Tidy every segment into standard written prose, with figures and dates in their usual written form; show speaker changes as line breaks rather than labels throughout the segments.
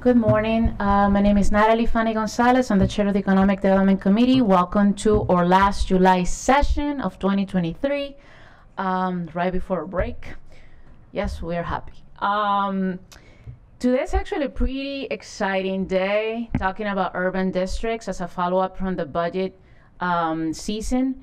Good morning. My name is Natalie Fanny Gonzalez. I'm the chair of the Economic Development Committee. Welcome to our last July session of 2023, right before a break. Yes, we're happy. Today's actually a pretty exciting day, talking about urban districts as a follow-up from the budget season.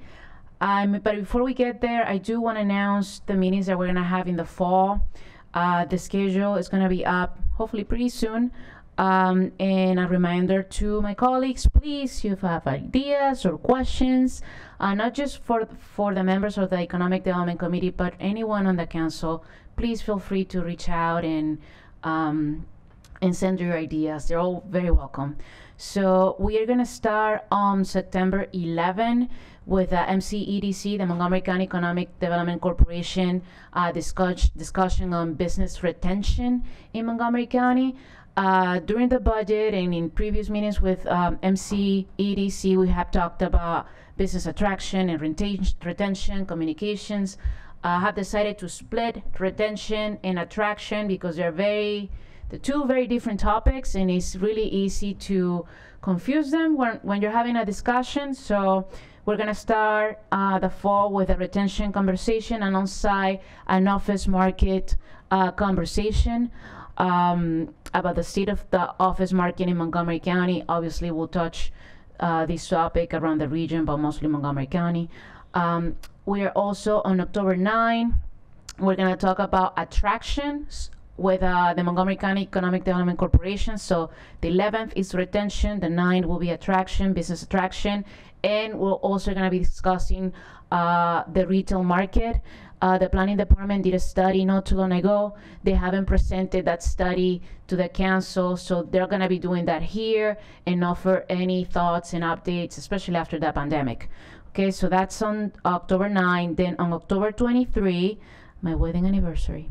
But before we get there, I do want to announce the meetings that we're going to have in the fall. The schedule is going to be up hopefully pretty soon. And a reminder to my colleagues, please, if you have ideas or questions, not just for the members of the Economic Development Committee, but anyone on the council, please feel free to reach out and send your ideas. They're all very welcome. So we are going to start on September 11 with MCEDC, the Montgomery County Economic Development Corporation, discussion on business retention in Montgomery County. During the budget and in previous meetings with MCEDC, we have talked about business attraction and retention, communications. Have decided to split retention and attraction because they're the two very different topics, and it's really easy to confuse them when you're having a discussion. So we're going to start the fall with a retention conversation, and on-site an office market conversation about the state of the office market in Montgomery County. Obviously, we'll touch this topic around the region, but mostly Montgomery County. We are also on October 9. We're going to talk about attractions with the Montgomery County Economic Development Corporation. So the 11th is retention, the 9th will be attraction, business attraction, and we're also going to be discussing the retail market. The planning department did a study not too long ago. They haven't presented that study to the council, so they're going to be doing that here and offer any thoughts and updates, especially after the pandemic. Okay, so that's on October 9. Then on October 23, my wedding anniversary,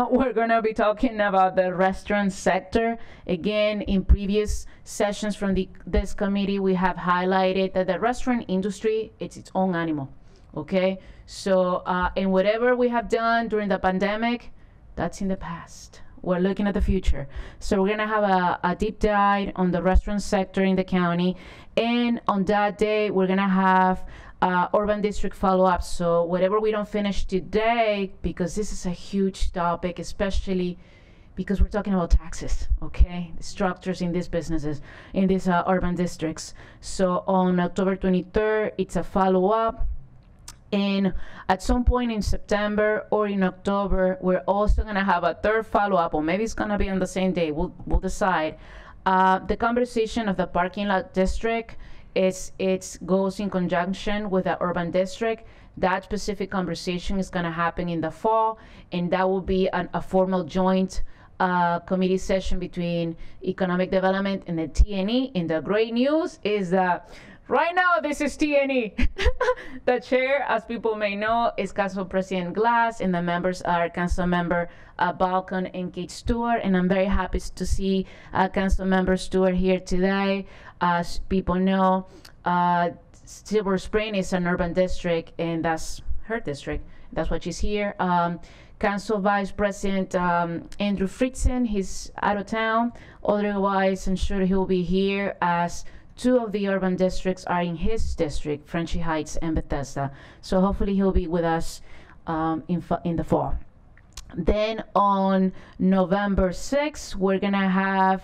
we're going to be talking about the restaurant sector. Again, in previous sessions from this committee, we have highlighted that the restaurant industry, it's its own animal. Okay, so and whatever we have done during the pandemic, that's in the past. We're looking at the future. So we're gonna have a deep dive on the restaurant sector in the county, and on that day we're gonna have urban district follow-up. So whatever we don't finish today, because this is a huge topic, especially because we're talking about taxes, okay? Structures in these businesses, in these urban districts. So on October 23rd, it's a follow-up. And at some point in September or in October, we're also going to have a third follow-up, or maybe it's going to be on the same day. We'll decide. The conversation of the parking lot district goes in conjunction with the urban district. That specific conversation is going to happen in the fall, and that will be a formal joint committee session between economic development and the TNE. And the great news is that right now, this is TNE. The chair, as people may know, is Council President Glass, and the members are Council Member Balcon and Kate Stewart. And I'm very happy to see Council Member Stewart here today. As people know, Silver Spring is an urban district, and that's her district. That's why she's here. Council Vice President Andrew Fritzen, he's out of town. Otherwise, I'm sure he'll be here as two of the urban districts are in his district, Frenchy Heights and Bethesda. So hopefully he'll be with us in the fall. Then on November 6th, we're gonna have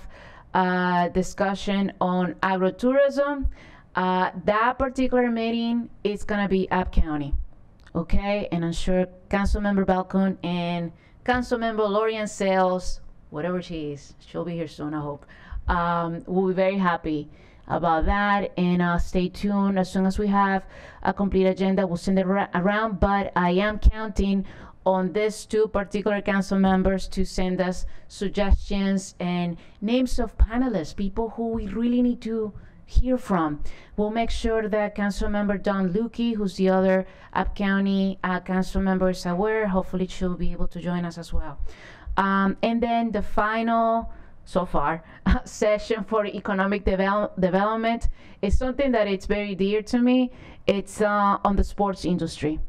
a discussion on agrotourism. That particular meeting is gonna be App County, okay? And I'm sure Councilmember Balcon and Councilmember Lorian Sales, whatever she is, she'll be here soon, I hope. We'll be very happy about that, and stay tuned. As soon as we have a complete agenda, we'll send it around, but I am counting on these two particular council members to send us suggestions and names of panelists, people who we really need to hear from. We'll make sure that Council Member Don Lukey, who's the other App County council member, is aware. Hopefully she'll be able to join us as well. And then the final so far session for economic development is something that it's very dear to me. It's on the sports industry.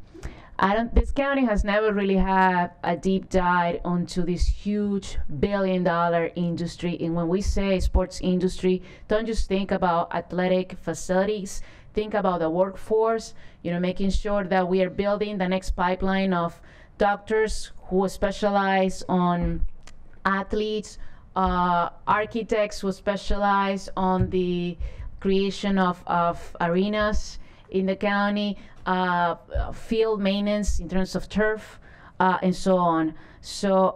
This county has never really had a deep dive onto this huge billion-dollar industry. And when we say sports industry, don't just think about athletic facilities. Think about the workforce. Making sure that we are building the next pipeline of doctors who specialize on athletes, architects who specialize on the creation of arenas in the county, field maintenance in terms of turf, and so on. So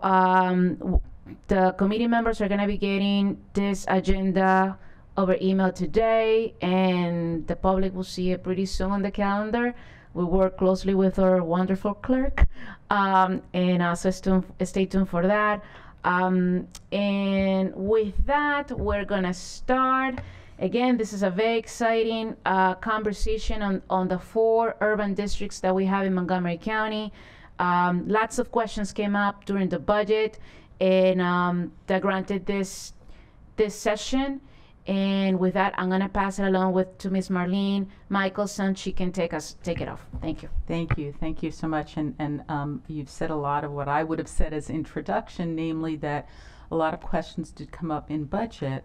the committee members are going to be getting this agenda over email today, and the public will see it pretty soon on the calendar. We work closely with our wonderful clerk, and also stay tuned for that. And with that, we're going to start. Again, this is a very exciting conversation on the 4 urban districts that we have in Montgomery County. Lots of questions came up during the budget, and that granted this session. And with that, I'm going to pass it along to Ms. Marlene Michelson. She can take it off. Thank you.
Thank you so much. And you've said a lot of what I would have said as introduction, namely that a lot of questions did come up in budget.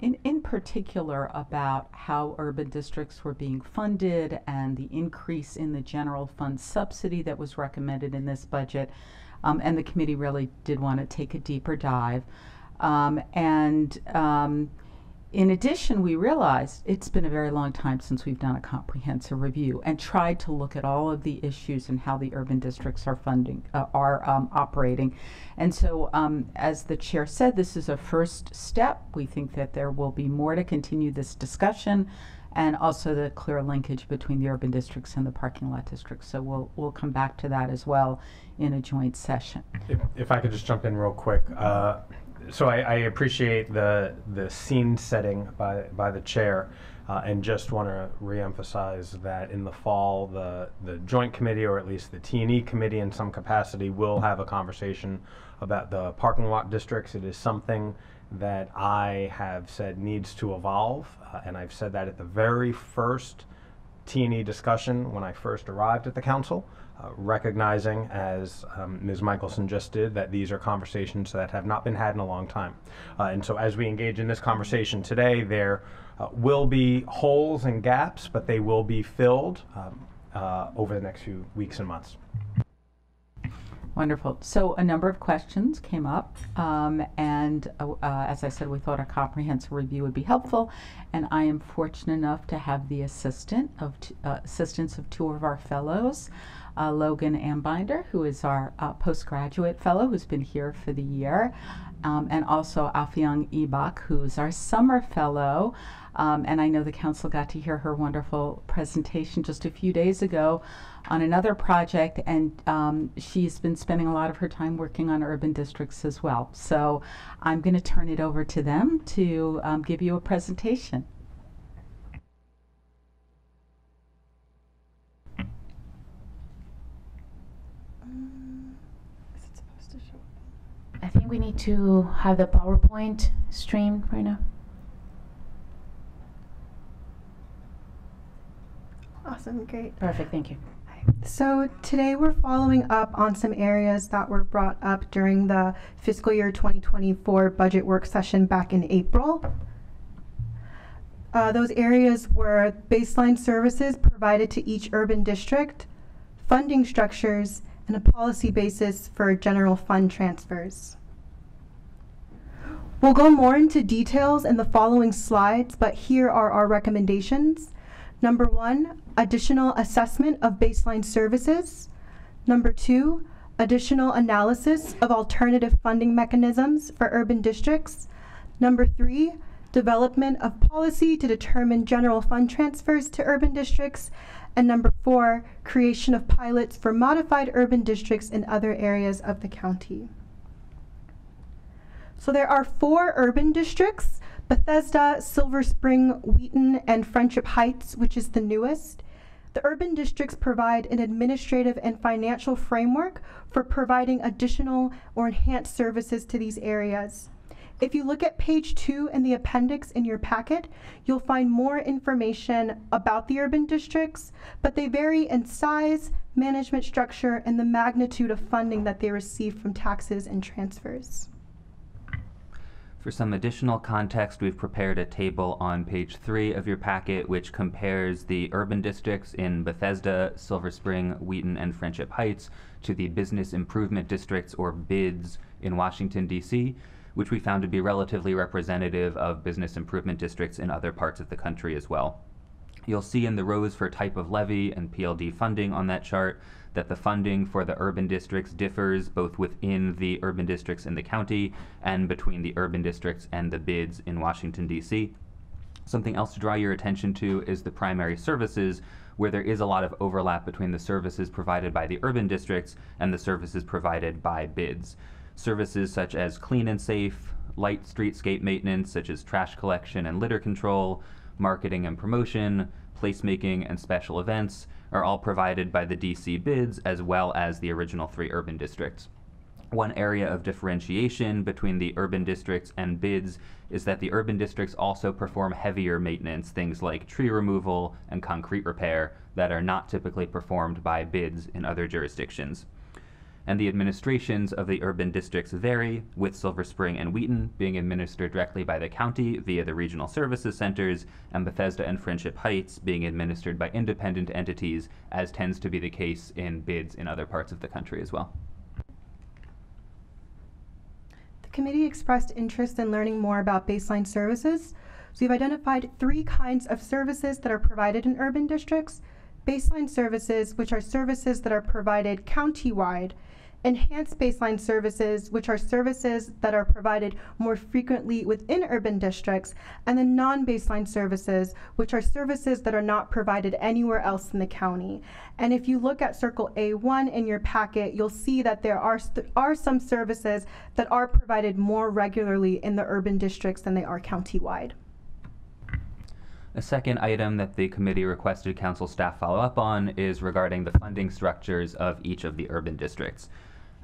In particular about how urban districts were being funded and the increase in the general fund subsidy that was recommended in this budget. And the committee really did want to take a deeper dive. In addition, we realized it's been a very long time since we've done a comprehensive review and tried to look at all of the issues and how the urban districts are operating. And so, as the chair said, this is a first step. We think that there will be more to continue this discussion, and also the clear linkage between the urban districts and the parking lot districts. So we'll come back to that as well in a joint session.
If I could just jump in real quick. So I appreciate the scene setting by the chair, and just want to reemphasize that in the fall, the joint committee, or at least the T&E committee in some capacity, will have a conversation about the parking lot districts. It is something that I have said needs to evolve, and I've said that at the very first T&E discussion when I first arrived at the council. Recognizing, as Ms. Michelson just did, that these are conversations that have not been had in a long time. And so as we engage in this conversation today, there will be holes and gaps, but they will be filled over the next few weeks and months.
Wonderful. So a number of questions came up, and as I said, we thought a comprehensive review would be helpful, and I am fortunate enough to have the assistance of 2 of our fellows, Logan Ambinder, who is our postgraduate fellow who's been here for the year, and also Afyang Ibak, who's our summer fellow. And I know the council got to hear her wonderful presentation just a few days ago on another project, and she's been spending a lot of her time working on urban districts as well. So I'm going to turn it over to them to give you a presentation.
Is it supposed to show up?
I think we need to have the PowerPoint streamed right now.
Awesome, great.
Perfect, thank you.
So today we're following up on some areas that were brought up during the fiscal year 2024 budget work session back in April. Those areas were baseline services provided to each urban district, funding structures, and a policy basis for general fund transfers. We'll go more into details in the following slides, but here are our recommendations. Number 1, additional assessment of baseline services. Number 2, additional analysis of alternative funding mechanisms for urban districts. Number 3, development of policy to determine general fund transfers to urban districts. And number 4, creation of pilots for modified urban districts in other areas of the county. So there are 4 urban districts: Bethesda, Silver Spring, Wheaton, and Friendship Heights, which is the newest. The urban districts provide an administrative and financial framework for providing additional or enhanced services to these areas. If you look at page 2 in the appendix in your packet, you'll find more information about the urban districts, but they vary in size, management structure, and the magnitude of funding that they receive from taxes and transfers.
For some additional context, we've prepared a table on page 3 of your packet which compares the urban districts in Bethesda, Silver Spring, Wheaton, and Friendship Heights to the business improvement districts, or BIDs, in Washington, D.C., which we found to be relatively representative of business improvement districts in other parts of the country as well. You'll see in the rows for type of levy and PLD funding on that chart that the funding for the urban districts differs both within the urban districts in the county and between the urban districts and the BIDs in Washington, D.C. Something else to draw your attention to is the primary services, where there is a lot of overlap between the services provided by the urban districts and the services provided by BIDs. Services such as clean and safe, light streetscape maintenance such as trash collection and litter control, marketing and promotion, placemaking, and special events are all provided by the DC BIDs as well as the original 3 urban districts. One area of differentiation between the urban districts and BIDs is that the urban districts also perform heavier maintenance, things like tree removal and concrete repair, that are not typically performed by BIDs in other jurisdictions. And the administrations of the urban districts vary, with Silver Spring and Wheaton being administered directly by the county via the regional services centers, and Bethesda and Friendship Heights being administered by independent entities, as tends to be the case in BIDs in other parts of the country as well.
The committee expressed interest in learning more about baseline services. So we've identified 3 kinds of services that are provided in urban districts: baseline services, which are services that are provided county-wide; enhanced baseline services, which are services that are provided more frequently within urban districts; and then non-baseline services, which are services that are not provided anywhere else in the county. And if you look at Circle A1 in your packet, you'll see that there are some services that are provided more regularly in the urban districts than they are county-wide.
A second item that the committee requested council staff follow up on is regarding the funding structures of each of the urban districts.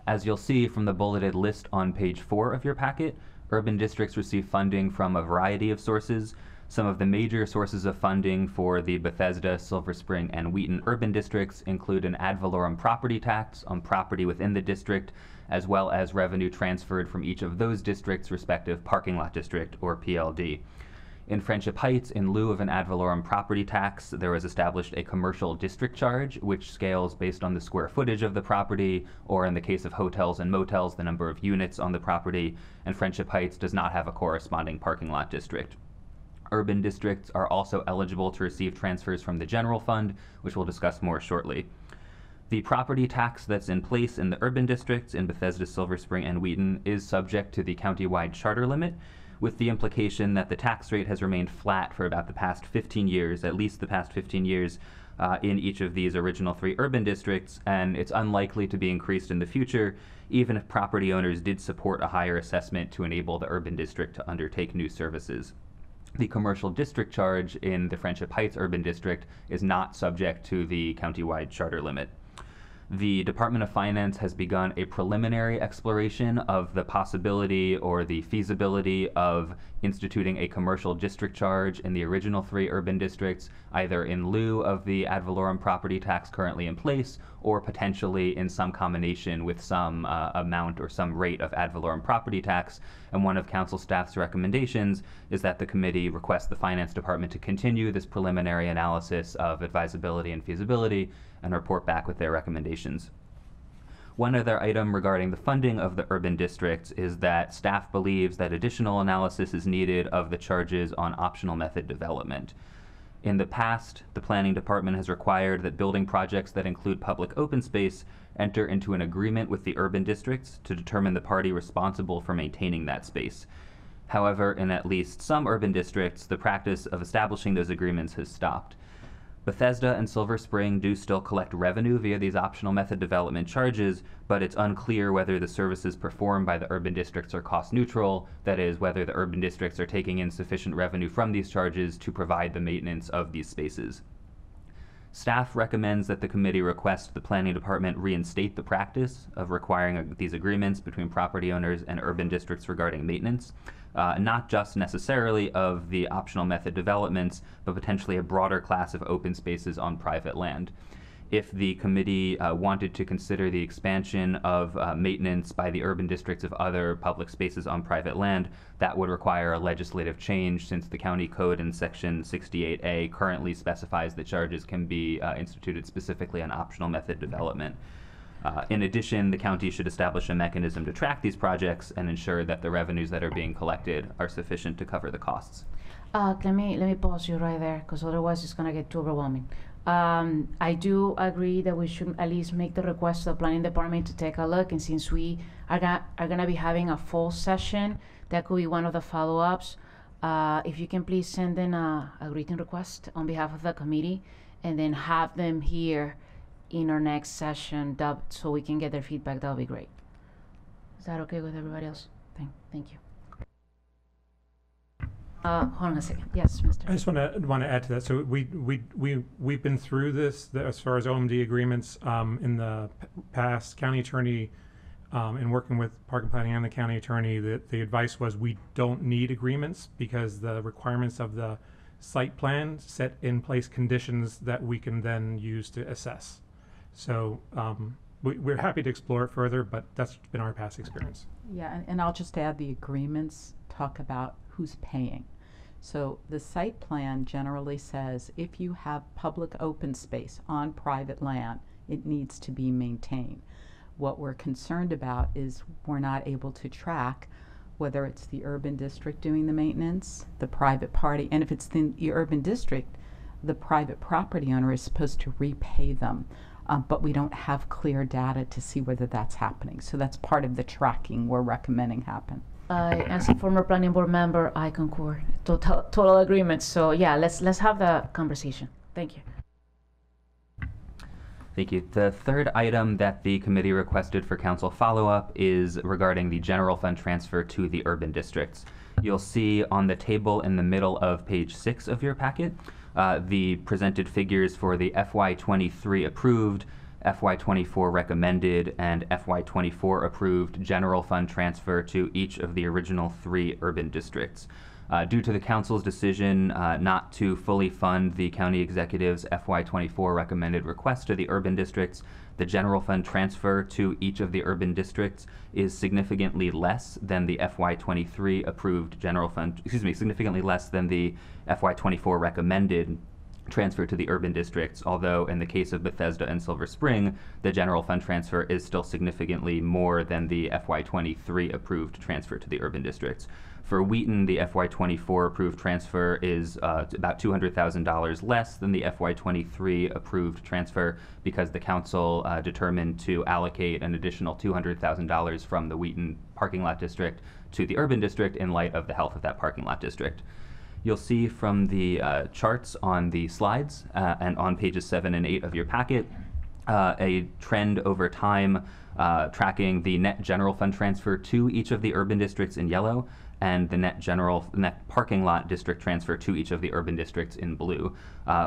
As you'll see from the bulleted list on page 4 of your packet, urban districts receive funding from a variety of sources. Some of the major sources of funding for the Bethesda, Silver Spring, and Wheaton urban districts include an ad valorem property tax on property within the district, as well as revenue transferred from each of those districts' respective parking lot district, or PLD. In Friendship Heights, in lieu of an ad valorem property tax, there was established a commercial district charge, which scales based on the square footage of the property, or in the case of hotels and motels, the number of units on the property, and Friendship Heights does not have a corresponding parking lot district. Urban districts are also eligible to receive transfers from the general fund, which we'll discuss more shortly. The property tax that's in place in the urban districts in Bethesda, Silver Spring, and Wheaton is subject to the countywide charter limit, with the implication that the tax rate has remained flat for about the past 15 years, at least the past 15 years, in each of these original 3 urban districts, and it's unlikely to be increased in the future, even if property owners did support a higher assessment to enable the urban district to undertake new services. The commercial district charge in the Friendship Heights urban district is not subject to the countywide charter limit. The Department of Finance has begun a preliminary exploration of the possibility or the feasibility of instituting a commercial district charge in the original 3 urban districts, either in lieu of the ad valorem property tax currently in place, or potentially in some combination with some amount or some rate of ad valorem property tax. And one of council staff's recommendations is that the committee request the Finance Department to continue this preliminary analysis of advisability and feasibility and report back with their recommendations. One other item regarding the funding of the urban districts is that staff believes that additional analysis is needed of the charges on optional method development. In the past, the planning department has required that building projects that include public open space enter into an agreement with the urban districts to determine the party responsible for maintaining that space. However, in at least some urban districts, the practice of establishing those agreements has stopped. Bethesda and Silver Spring do still collect revenue via these optional method development charges, but it's unclear whether the services performed by the urban districts are cost neutral, that is, whether the urban districts are taking in sufficient revenue from these charges to provide the maintenance of these spaces. Staff recommends that the committee request the planning department reinstate the practice of requiring these agreements between property owners and urban districts regarding maintenance, not just necessarily of the optional method developments, but potentially a broader class of open spaces on private land. If the committee wanted to consider the expansion of maintenance by the urban districts of other public spaces on private land, that would require a legislative change, since the county code in section 68A currently specifies that charges can be instituted specifically on optional method development. In addition, the county should establish a mechanism to track these projects and ensure that the revenues that are being collected are sufficient to cover the costs.
Let me pause you right there, because otherwise it's gonna get too overwhelming. I do agree that we should at least make the request to the planning department to take a look, and since we are gonna be having a full session, that could be one of the follow-ups. If you can please send in a written request on behalf of the committee, and then have them here in our next session, so we can get their feedback, that would be great. Is that okay with everybody else? Thank you. Hold on a second. Yes, Mr.
I just want to add to that. So we've been through this as far as OMD agreements in the past. County attorney, in working with Park and Planning and the county attorney, the advice was we don't need agreements because the requirements of the site plan set in place conditions that we can then use to assess. So we're happy to explore it further, but that's been our past experience.
Yeah, and I'll just add, the agreements talk about who's paying. So the site plan generally says if you have public open space on private land, it needs to be maintained. What we're concerned about is we're not able to track whether it's the urban district doing the maintenance, the private party, and if it's the urban district, the private property owner is supposed to repay them. But we don't have clear data to see whether that's happening. So that's part of the tracking we're recommending happen.
As a former planning board member, I concur. Total agreement. So yeah, let's have the conversation. Thank you.
Thank you. The third item that the committee requested for council follow-up is regarding the general fund transfer to the urban districts. You'll see on the table in the middle of page 6 of your packet the presented figures for the FY23 approved, FY24 recommended, and FY24 approved general fund transfer to each of the original 3 urban districts. Due to the council's decision not to fully fund the county executive's FY24 recommended request to the urban districts, the general fund transfer to each of the urban districts is significantly less than the FY23 approved general fund, significantly less than the FY24 recommended transfer to the urban districts, although in the case of Bethesda and Silver Spring, the general fund transfer is still significantly more than the FY23 approved transfer to the urban districts. For Wheaton, the FY24 approved transfer is about $200,000 less than the FY23 approved transfer because the council determined to allocate an additional $200,000 from the Wheaton parking lot district to the urban district in light of the health of that parking lot district. You'll see from the charts on the slides and on pages 7 and 8 of your packet a trend over time tracking the net general fund transfer to each of the urban districts in yellow and the net parking lot district transfer to each of the urban districts in blue.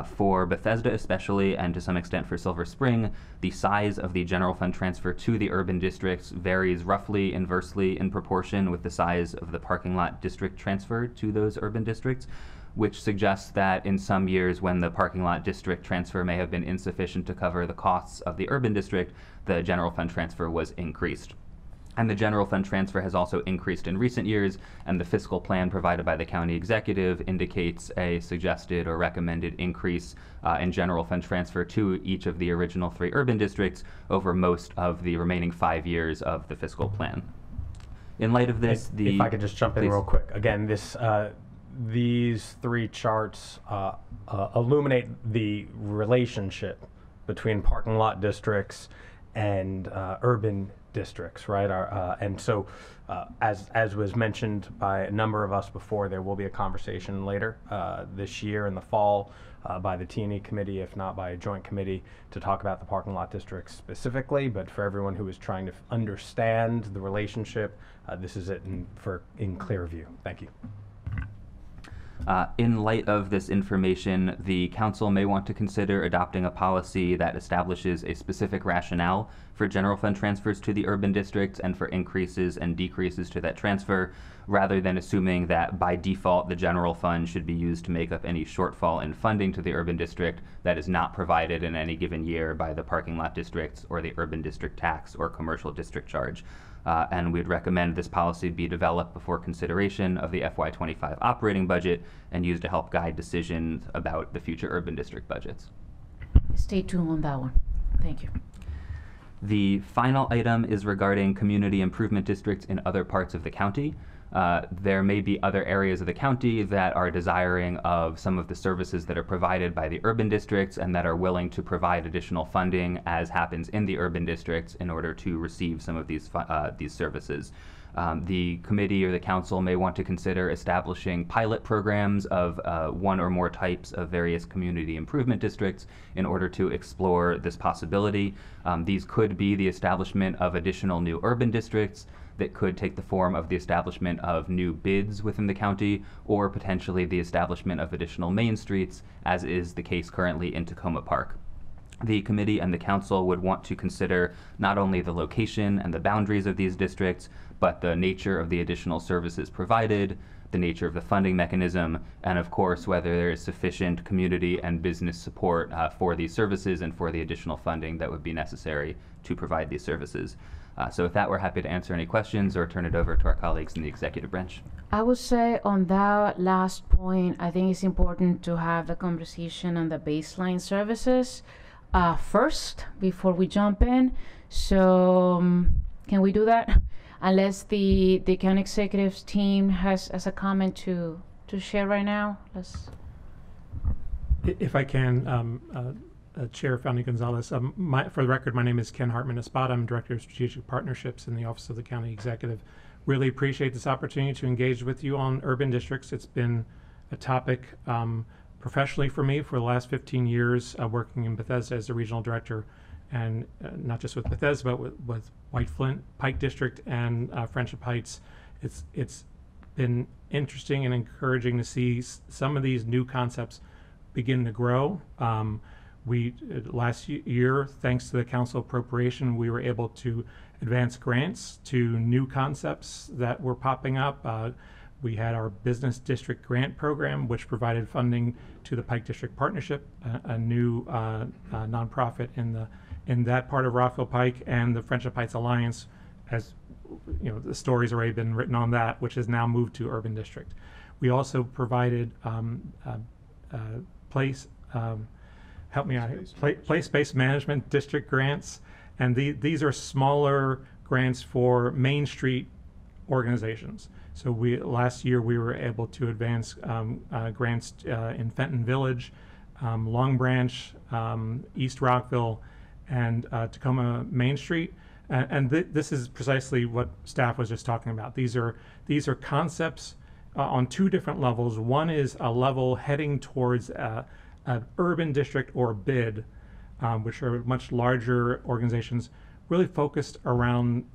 For Bethesda especially, and to some extent for Silver Spring, the size of the general fund transfer to the urban districts varies roughly inversely in proportion with the size of the parking lot district transfer to those urban districts, which suggests that in some years when the parking lot district transfer may have been insufficient to cover the costs of the urban district, the general fund transfer was increased. And the general fund transfer has also increased in recent years, and the fiscal plan provided by the county executive indicates a suggested or recommended increase in general fund transfer to each of the original 3 urban districts over most of the remaining 5 years of the fiscal plan. In light of this,
if I could just jump in real quick. Again, these 3 charts illuminate the relationship between parking lot districts and urban districts, right? And so, as was mentioned by a number of us before, there will be a conversation later this year in the fall by the T&E committee, if not by a joint committee, to talk about the parking lot districts specifically. But for everyone who is trying to understand the relationship, this is it in clear view. Thank you.
In light of this information, the council may want to consider adopting a policy that establishes a specific rationale for general fund transfers to the urban districts and for increases and decreases to that transfer, rather than assuming that by default the general fund should be used to make up any shortfall in funding to the urban district that is not provided in any given year by the parking lot districts or the urban district tax or commercial district charge. And we'd recommend this policy be developed before consideration of the FY25 operating budget and used to help guide decisions about the future urban district budgets.
Stay tuned on that one. Thank you.
The final item is regarding community improvement districts in other parts of the county. There may be other areas of the county that are desiring of some of the services that are provided by the urban districts and that are willing to provide additional funding, as happens in the urban districts, in order to receive some of these services. The committee or the council may want to consider establishing pilot programs of one or more types of various community improvement districts in order to explore this possibility. These could be the establishment of additional new urban districts that could take the form of the establishment of new bids within the county, or potentially the establishment of additional main streets, as is the case currently in Tacoma Park. The committee and the council would want to consider not only the location and the boundaries of these districts, but the nature of the additional services provided, the nature of the funding mechanism, and of course whether there is sufficient community and business support for these services and for the additional funding that would be necessary to provide these services. So with that, we're happy to answer any questions or turn it over to our colleagues in the executive branch.
I would say on that last point, I think it's important to have the conversation on the baseline services first before we jump in. So can we do that? Unless the county executives team has a comment to share right now.
If I can, Chair Founding Gonzalez, for the record, my name is Ken Hartman Espada. I'm Director of Strategic Partnerships in the Office of the County Executive. Really appreciate this opportunity to engage with you on urban districts. It's been a topic professionally for me for the last 15 years, working in Bethesda as a regional director, and not just with Bethesda, but with White Flint, Pike District, and Friendship Heights. It's been interesting and encouraging to see some of these new concepts begin to grow. Last year, thanks to the council appropriation, we were able to advance grants to new concepts that were popping up. We had our business district grant program, which provided funding to the Pike District Partnership, a new nonprofit in that part of Rockville Pike, and the Friendship Heights Alliance, as you know, the story's already been written on that, which has now moved to urban district. We also provided place-based management district grants, and these are smaller grants for Main Street organizations. So last year we were able to advance grants in Fenton Village, Long Branch, East Rockville, and Tacoma Main Street. And this is precisely what staff was just talking about. These are concepts on two different levels. One is a level heading towards an urban district or BID, which are much larger organizations, really focused around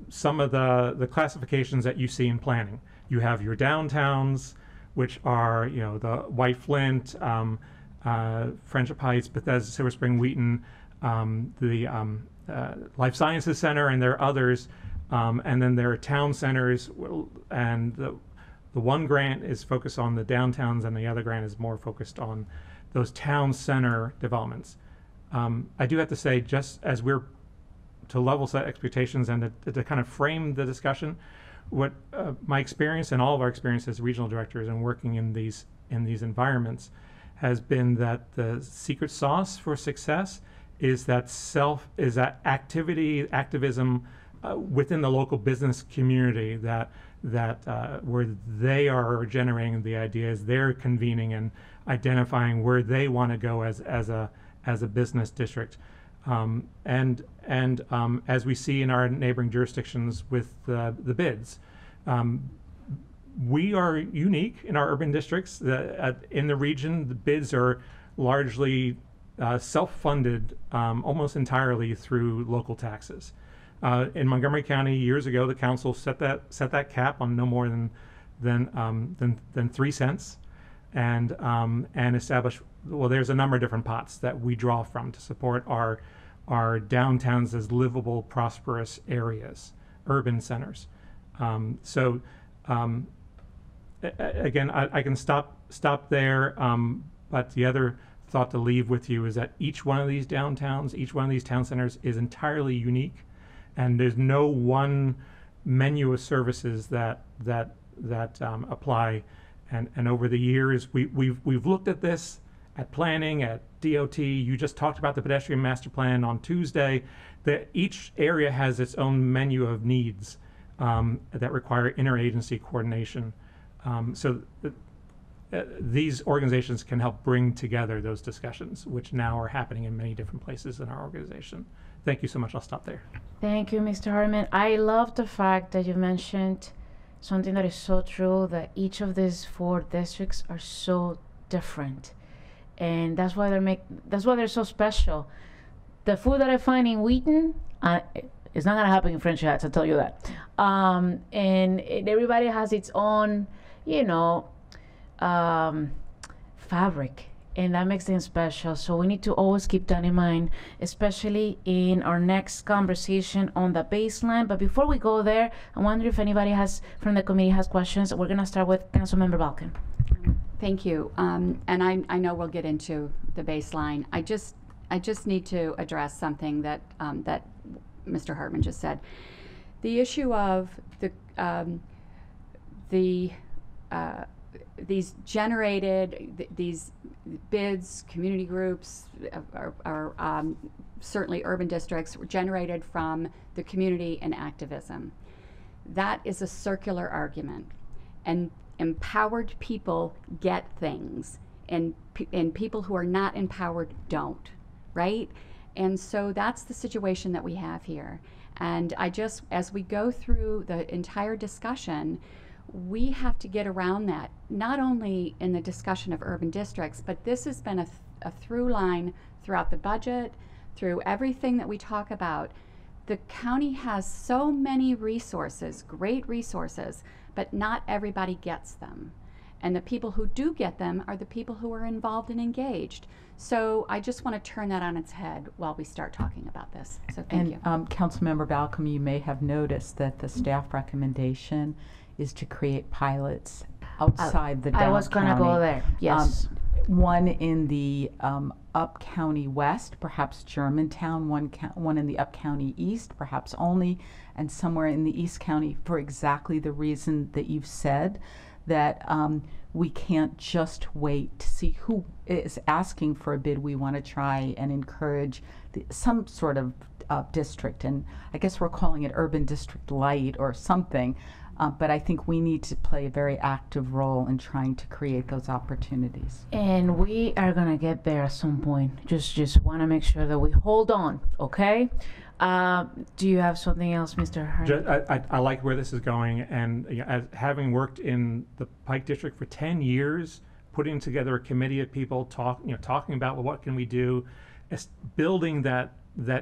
some of the classifications that you see in planning. You have your downtowns, which are the White Flint, Friendship Heights, Bethesda, Silver Spring, Wheaton, the Life Sciences Center, and there are others. And then there are town centers, and the one grant is focused on the downtowns, and the other grant is more focused on those town center developments. I do have to say, just as we're to level set expectations and to kind of frame the discussion, what my experience and all of our experience as regional directors and working in these environments has been that the secret sauce for success is that activism within the local business community, that where they are generating the ideas, they're convening and identifying where they want to go as a business district, and as we see in our neighboring jurisdictions with the bids, we are unique in our urban districts. In the region, the bids are largely self-funded, almost entirely through local taxes. In Montgomery County years ago, the council set that cap on no more than than 3 cents, and establish, well, there's a number of different pots that we draw from to support our downtowns as livable, prosperous areas, urban centers. Again, I can stop there, but the other thought to leave with you is that each one of these downtowns, each one of these town centers is entirely unique, and there's no one menu of services that apply. And over the years, we've looked at this at planning, at DOT. You just talked about the pedestrian master plan on Tuesday. That each area has its own menu of needs that require interagency coordination. These organizations can help bring together those discussions, which now are happening in many different places in our organization. Thank you so much. I'll stop there.
Thank you, Mr. Hartman. I love the fact that you mentioned something that is so true, that each of these 4 districts are so different, and that's why they're so special. The food that I find in Wheaton, it's not gonna happen in French Hats, I'll tell you that. And everybody has its own, fabric, and that makes them special. So we need to always keep that in mind, especially in our next conversation on the baseline. But before we go there, I wonder if anybody from the committee has questions. We're gonna start with Councilmember Balkan.
Thank you. And I know we'll get into the baseline. I just need to address something that that Mr. Hartman just said. The issue of these bids, community groups, are certainly urban districts, were generated from the community and activism. That is a circular argument, and empowered people get things, and people who are not empowered don't, right? And so that's the situation that we have here. And as we go through the entire discussion, we have to get around that, not only in the discussion of urban districts, but this has been a through line throughout the budget, through everything that we talk about. The county has so many resources, great resources, but not everybody gets them. And the people who do get them are the people who are involved and engaged. So I just want to turn that on its head while we start talking about this. So thank you.
Councilmember Balcom, you may have noticed that the staff recommendation is to create pilots outside the downtown.
I was going to go there, yes.
One in the up county west, perhaps Germantown, one in the up county east, perhaps only, and somewhere in the east county, for exactly the reason that you've said, that we can't just wait to see who is asking for a bid. We want to try and encourage some sort of district, and I guess we're calling it Urban District Light or something. But I think we need to play a very active role in trying to create those opportunities.
And we are going to get there at some point. Just want to make sure that we hold on, okay? Do you have something else, Mr. Hart?
I like where this is going, and as having worked in the Pike District for 10 years, putting together a committee of people talking about, well, what can we do, building that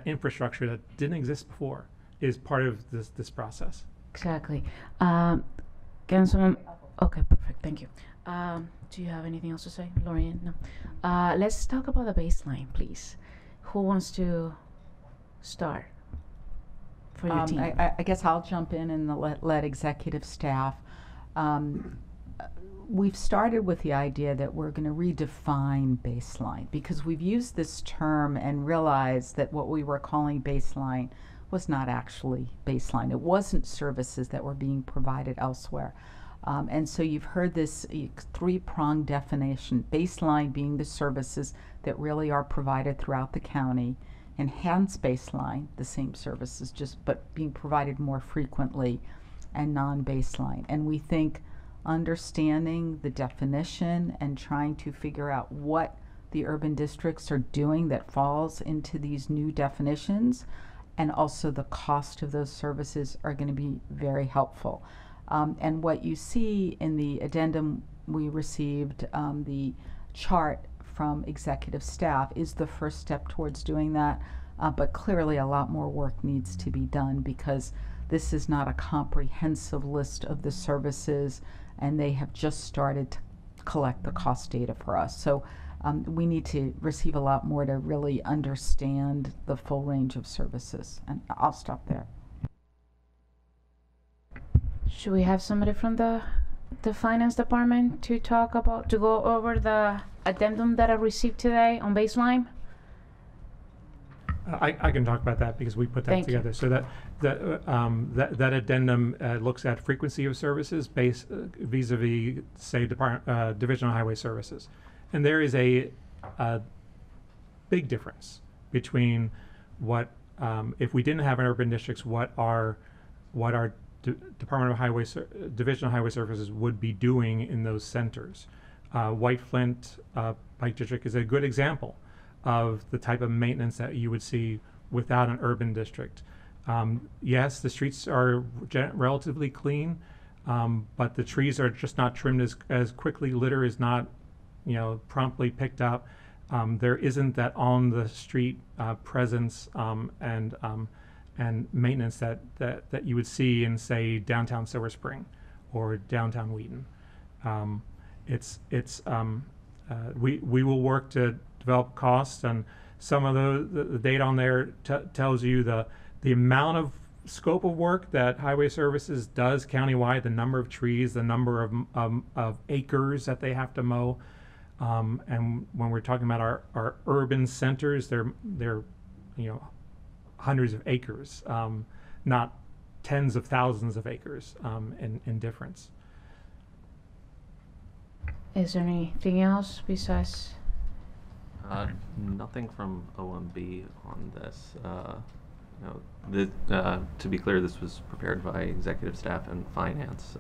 infrastructure that didn't exist before is part of this process.
Exactly. Councilman, okay, perfect, thank you. Do you have anything else to say, Lorian? No. Let's talk about the baseline, please. Who wants to start for your team?
I guess I'll jump in and let executive staff. We've started with the idea that we're going to redefine baseline, because we've used this term and realized that what we were calling baseline was not actually baseline. It wasn't services that were being provided elsewhere. And so you've heard this 3-pronged definition, baseline being the services that really are provided throughout the county, enhanced baseline, the same services, but being provided more frequently, and non-baseline. And we think understanding the definition and trying to figure out what the urban districts are doing that falls into these new definitions, and also the cost of those services, are going to be very helpful. And what you see in the addendum we received, the chart from executive staff, is the first step towards doing that. But clearly a lot more work needs to be done, because this is not a comprehensive list of the services, and they have just started to collect the cost data for us. So we need to receive a lot more to really understand the full range of services. And I'll stop there.
Should we have somebody from the finance department to go over the addendum that I received today on baseline?
I can talk about that because we put that
Thank you.
together. So that addendum looks at frequency of services vis-a-vis, say, Division of Highway Services, and there is a big difference between what if we didn't have an urban districts, what our Department of Highway Division of Highway Services would be doing in those centers. White Flint Pike District is a good example of the type of maintenance that you would see without an urban district. Yes, the streets are relatively clean, but the trees are just not trimmed as quickly. Litter is not, promptly picked up. There isn't that on the street presence and maintenance that you would see in, say, downtown Silver Spring or downtown Wheaton. We will work to develop costs, and some of the data on there tells you the amount of scope of work that Highway Services does countywide, the number of trees, the number of acres that they have to mow, and when we're talking about our urban centers, they're hundreds of acres, not tens of thousands of acres in difference.
Is there anything else besides?
Nothing from OMB on this. To be clear, this was prepared by executive staff and finance.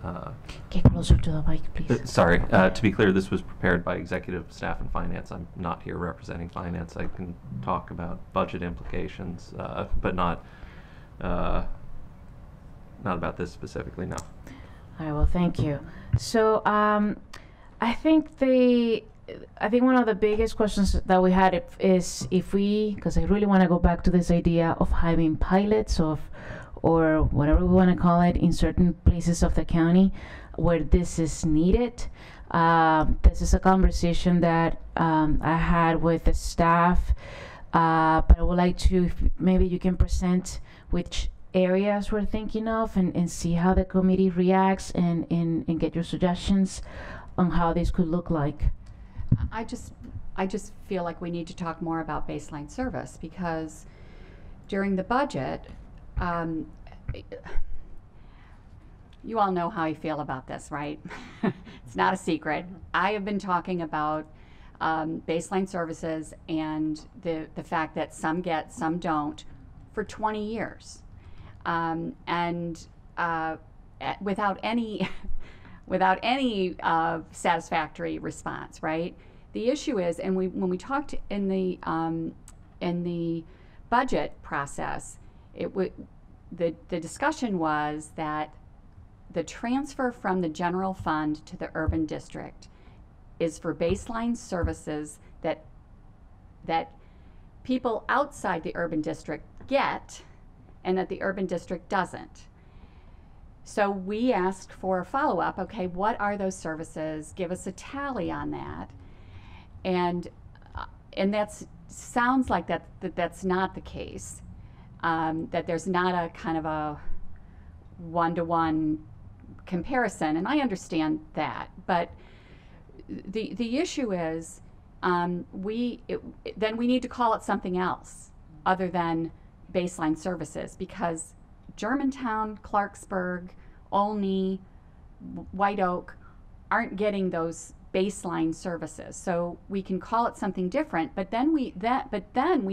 Get closer to the mic, please.
Sorry. To be clear, this was prepared by executive staff and finance. I'm not here representing finance. I can talk about budget implications, but not about this specifically. No.
All right. Well, thank you. So I think one of the biggest questions that we had is if we, because I really want to go back to this idea of having pilots or whatever we want to call it in certain places of the county where this is needed. This is a conversation that I had with the staff, but I would like to, maybe you can present which areas we're thinking of and see how the committee reacts and get your suggestions on how this could look like.
I just feel like we need to talk more about baseline service, because during the budget, you all know how I feel about this, right? It's not a secret. I have been talking about baseline services and the fact that some get, some don't, for 20 years, without any satisfactory response, right? The issue is, and when we talked in the budget process, the discussion was that the transfer from the general fund to the urban district is for baseline services that people outside the urban district get and that the urban district doesn't. So we asked for a follow-up. Okay, what are those services? Give us a tally on that. And that sounds like that's not the case. That there's not a kind of a one-to-one comparison, and I understand that. But the issue is, then we need to call it something else other than baseline services, because Germantown, Clarksburg, Olney, White Oak aren't getting those baseline services. So we can call it something different, but then we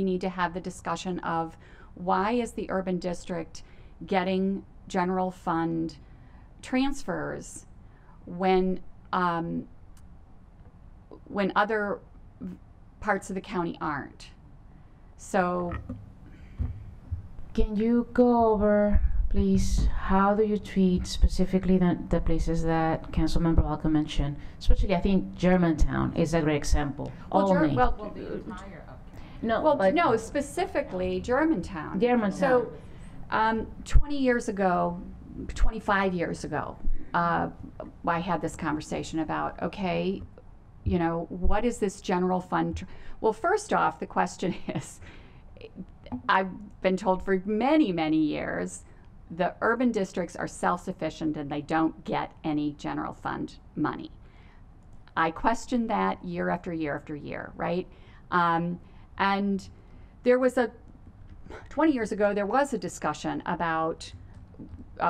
need to have the discussion of why is the urban district getting general fund transfers when other parts of the county aren't. So
can you go over, please, how do you treat specifically the places that Councilmember Walker mentioned? Especially, I think Germantown is a great example.
No, specifically Germantown.
Germantown.
So 20 years ago, 25 years ago, I had this conversation about, okay, you know, what is this general fund? Well, first off, the question is, I've been told for many, many years, the urban districts are self-sufficient and they don't get any general fund money. I question that year after year after year, right? And there was 20 years ago, there was a discussion about,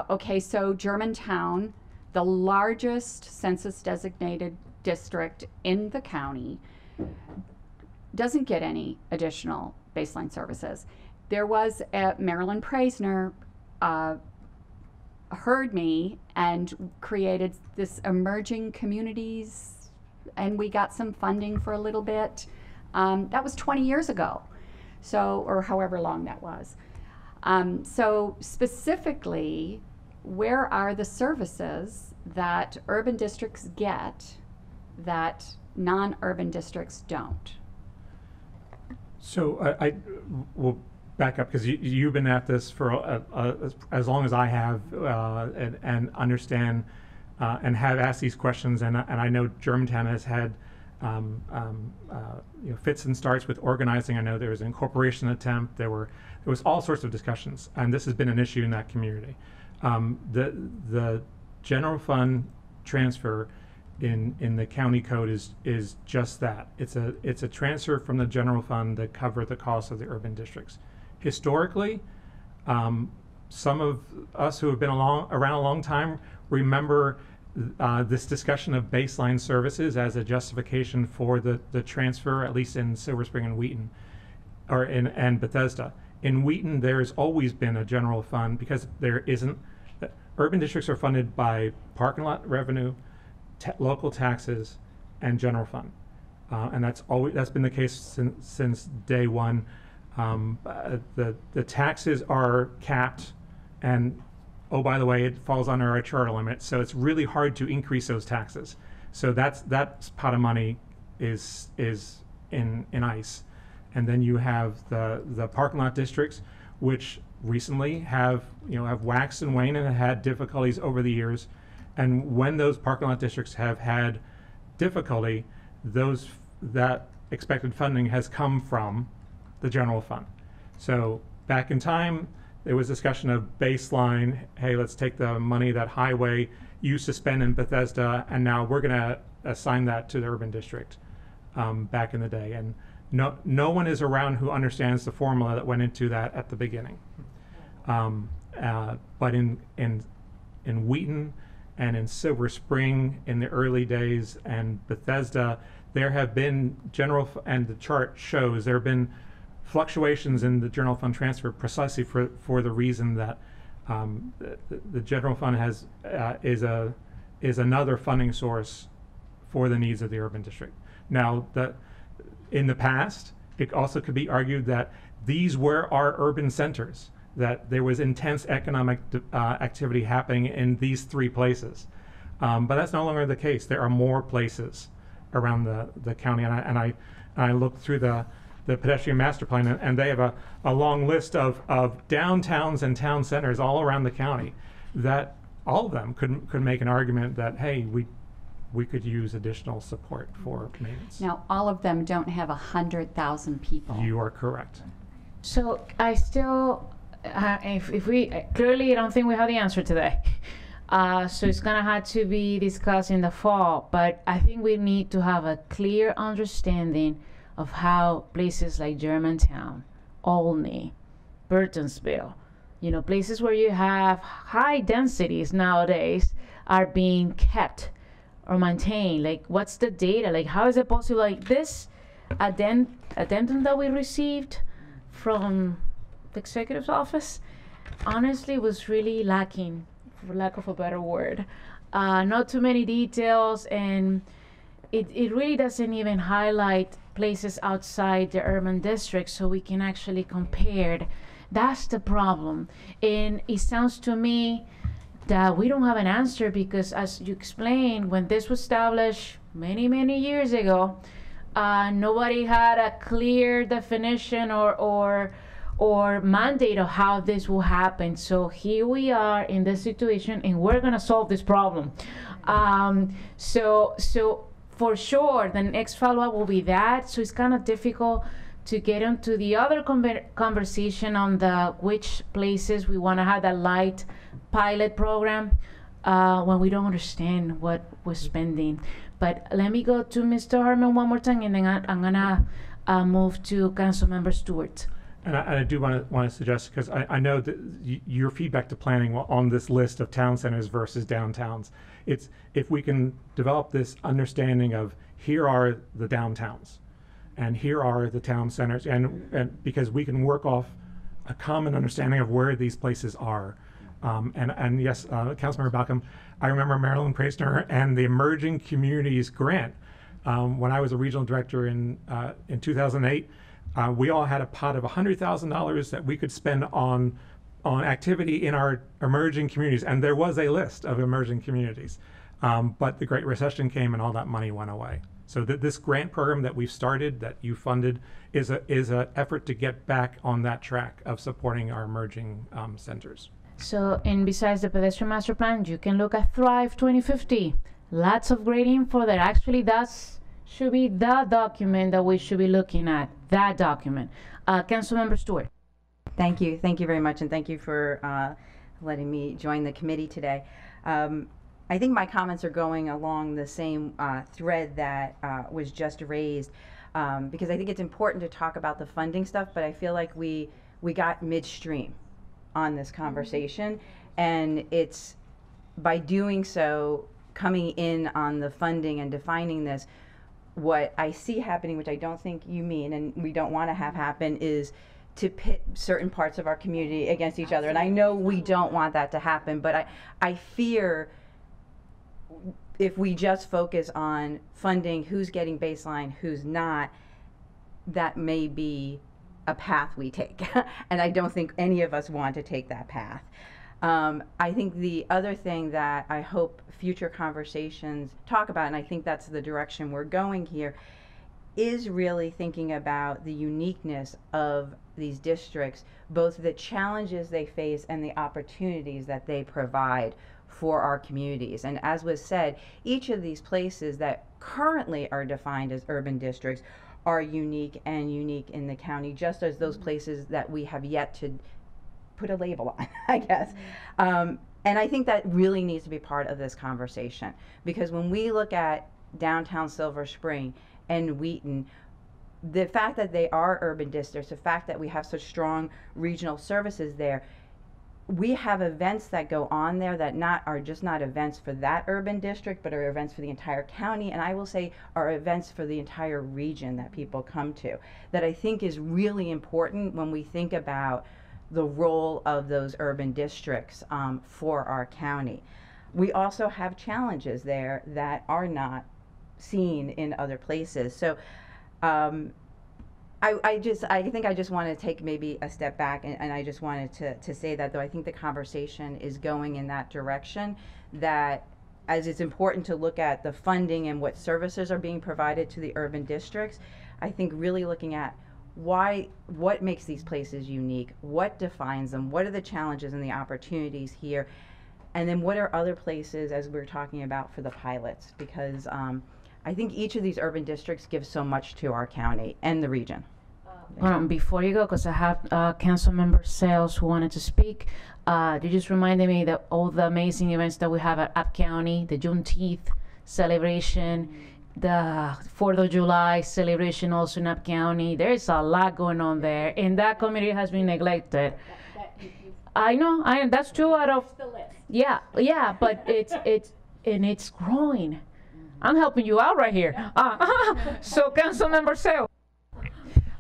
okay, so Germantown, the largest census designated district in the county, doesn't get any additional baseline services. There was Marilyn Praisner heard me and created this emerging communities, and we got some funding for a little bit. That was 20 years ago, so, or however long that was. So specifically, where are the services that urban districts get that non-urban districts don't?
So I will back up, because you've been at this for as long as I have, and understand and have asked these questions, and I know Germantown has had you know, fits and starts with organizing. I know there was an incorporation attempt. There was all sorts of discussions, and this has been an issue in that community. The general fund transfer in the county code is just that. It's a transfer from the general fund to cover the costs of the urban districts. Historically, some of us who have been around a long time remember this discussion of baseline services as a justification for the transfer, at least in Silver Spring and Wheaton, or and Bethesda. In Wheaton, there's always been a general fund, because there isn't. Urban districts are funded by parking lot revenue, local taxes, and general fund, and that's been the case since day one. The taxes are capped, and oh, by the way, it falls under our charter limit, so it's really hard to increase those taxes. So that pot of money is in ice. And then you have the parking lot districts, which recently have waxed and waned and have had difficulties over the years. And when those parking lot districts have had difficulty, that expected funding has come from the general fund. So back in time, there was discussion of baseline. Hey, let's take the money that highway used to spend in Bethesda, and now we're going to assign that to the urban district. Back in the day, and no one is around who understands the formula that went into that at the beginning. But in Wheaton and in Silver Spring in the early days, and Bethesda, there have been and the chart shows there have been fluctuations in the general fund transfer, precisely for the reason that the general fund is another funding source for the needs of the urban district. Now, in the past, it also could be argued that these were our urban centers, that there was intense economic activity happening in these three places. But that's no longer the case. There are more places around the county, and I looked through the pedestrian master plan, and they have a long list of downtowns and town centers all around the county, that all of them could make an argument that, hey, we could use additional support for maintenance.
Now, all of them don't have 100,000 people.
You are correct.
So I still, if we clearly, I don't think we have the answer today. So it's gonna have to be discussed in the fall. But I think we need to have a clear understanding of how places like Germantown, Olney, Burtonsville, places where you have high densities nowadays, are being kept or maintained. Like, what's the data? Like, how is it possible? Like, this addendum that we received from the executive's office, honestly, was really lacking, for lack of a better word. Not too many details, and it really doesn't even highlight places outside the urban district, so we can actually compare. That's the problem. And it sounds to me that we don't have an answer, because, as you explained, when this was established many, many years ago, nobody had a clear definition or or mandate of how this will happen. So here we are in this situation, and we're gonna solve this problem. So for sure, the next follow-up will be that. So it's kind of difficult to get into the other conversation on the which places we want to have that light pilot program when we don't understand what we're spending. But let me go to Mr. Harmon one more time, and then I'm gonna move to Councilmember Stewart.
And I do want to suggest, because I know that your feedback to planning on this list of town centers versus downtowns, it's if we can develop this understanding of here are the downtowns and here are the town centers, and because we can work off a common understanding of where these places are. And yes, Councilmember Balcom, I remember Marilyn Preisner and the Emerging Communities Grant. When I was a regional director in 2008, we all had a pot of $100,000 that we could spend on activity in our emerging communities, and there was a list of emerging communities. But the Great Recession came and all that money went away. So this grant program that we've started, that you funded, is an effort to get back on that track of supporting our emerging centers.
So, and besides the pedestrian master plan, you can look at Thrive 2050. Lots of great info that actually should be the document that we should be looking at, that document. Councilmember Stewart.
Thank you very much, and thank you for letting me join the committee today. I think my comments are going along the same thread that was just raised, because I think it's important to talk about the funding stuff, but I feel like we got midstream on this conversation, and it's by doing so, coming in on the funding and defining this, what I see happening, which I don't think you mean and we don't want to have happen, is to pit certain parts of our community against each other. And I know we don't want that to happen, but I fear if we just focus on funding who's getting baseline, who's not, that may be a path we take. And I don't think any of us want to take that path. I think the other thing that I hope future conversations talk about, and I think that's the direction we're going here, is really thinking about the uniqueness of these districts, both the challenges they face and the opportunities that they provide for our communities. And as was said, each of these places that currently are defined as urban districts are unique in the county, just as those places that we have yet to put a label on, I guess. And I think that really needs to be part of this conversation, because when we look at downtown Silver Spring and Wheaton, the fact that they are urban districts, the fact that we have such strong regional services there, we have events that go on there that are just not events for that urban district, but are events for the entire county, and I will say are events for the entire region that people come to, that I think is really important when we think about the role of those urban districts for our county. We also have challenges there that are not seen in other places. So I think I just want to take maybe a step back, and I just wanted to say that, though I think the conversation is going in that direction, that as it's important to look at the funding and what services are being provided to the urban districts, I think really looking at what makes these places unique, what defines them, what are the challenges and the opportunities here, and then what are other places, as we're talking about, for the pilots, because I think each of these urban districts gives so much to our county and the region.
Before you go, because I have Councilmember Sales who wanted to speak, you just reminded me that all the amazing events that we have at App County, the Juneteenth celebration, the 4th of July celebration also in App County. There's a lot going on there, and that community has been neglected. I know, that's true. Out of the list. Yeah, but it's growing. I'm helping you out right here. So, Councilmember Sale.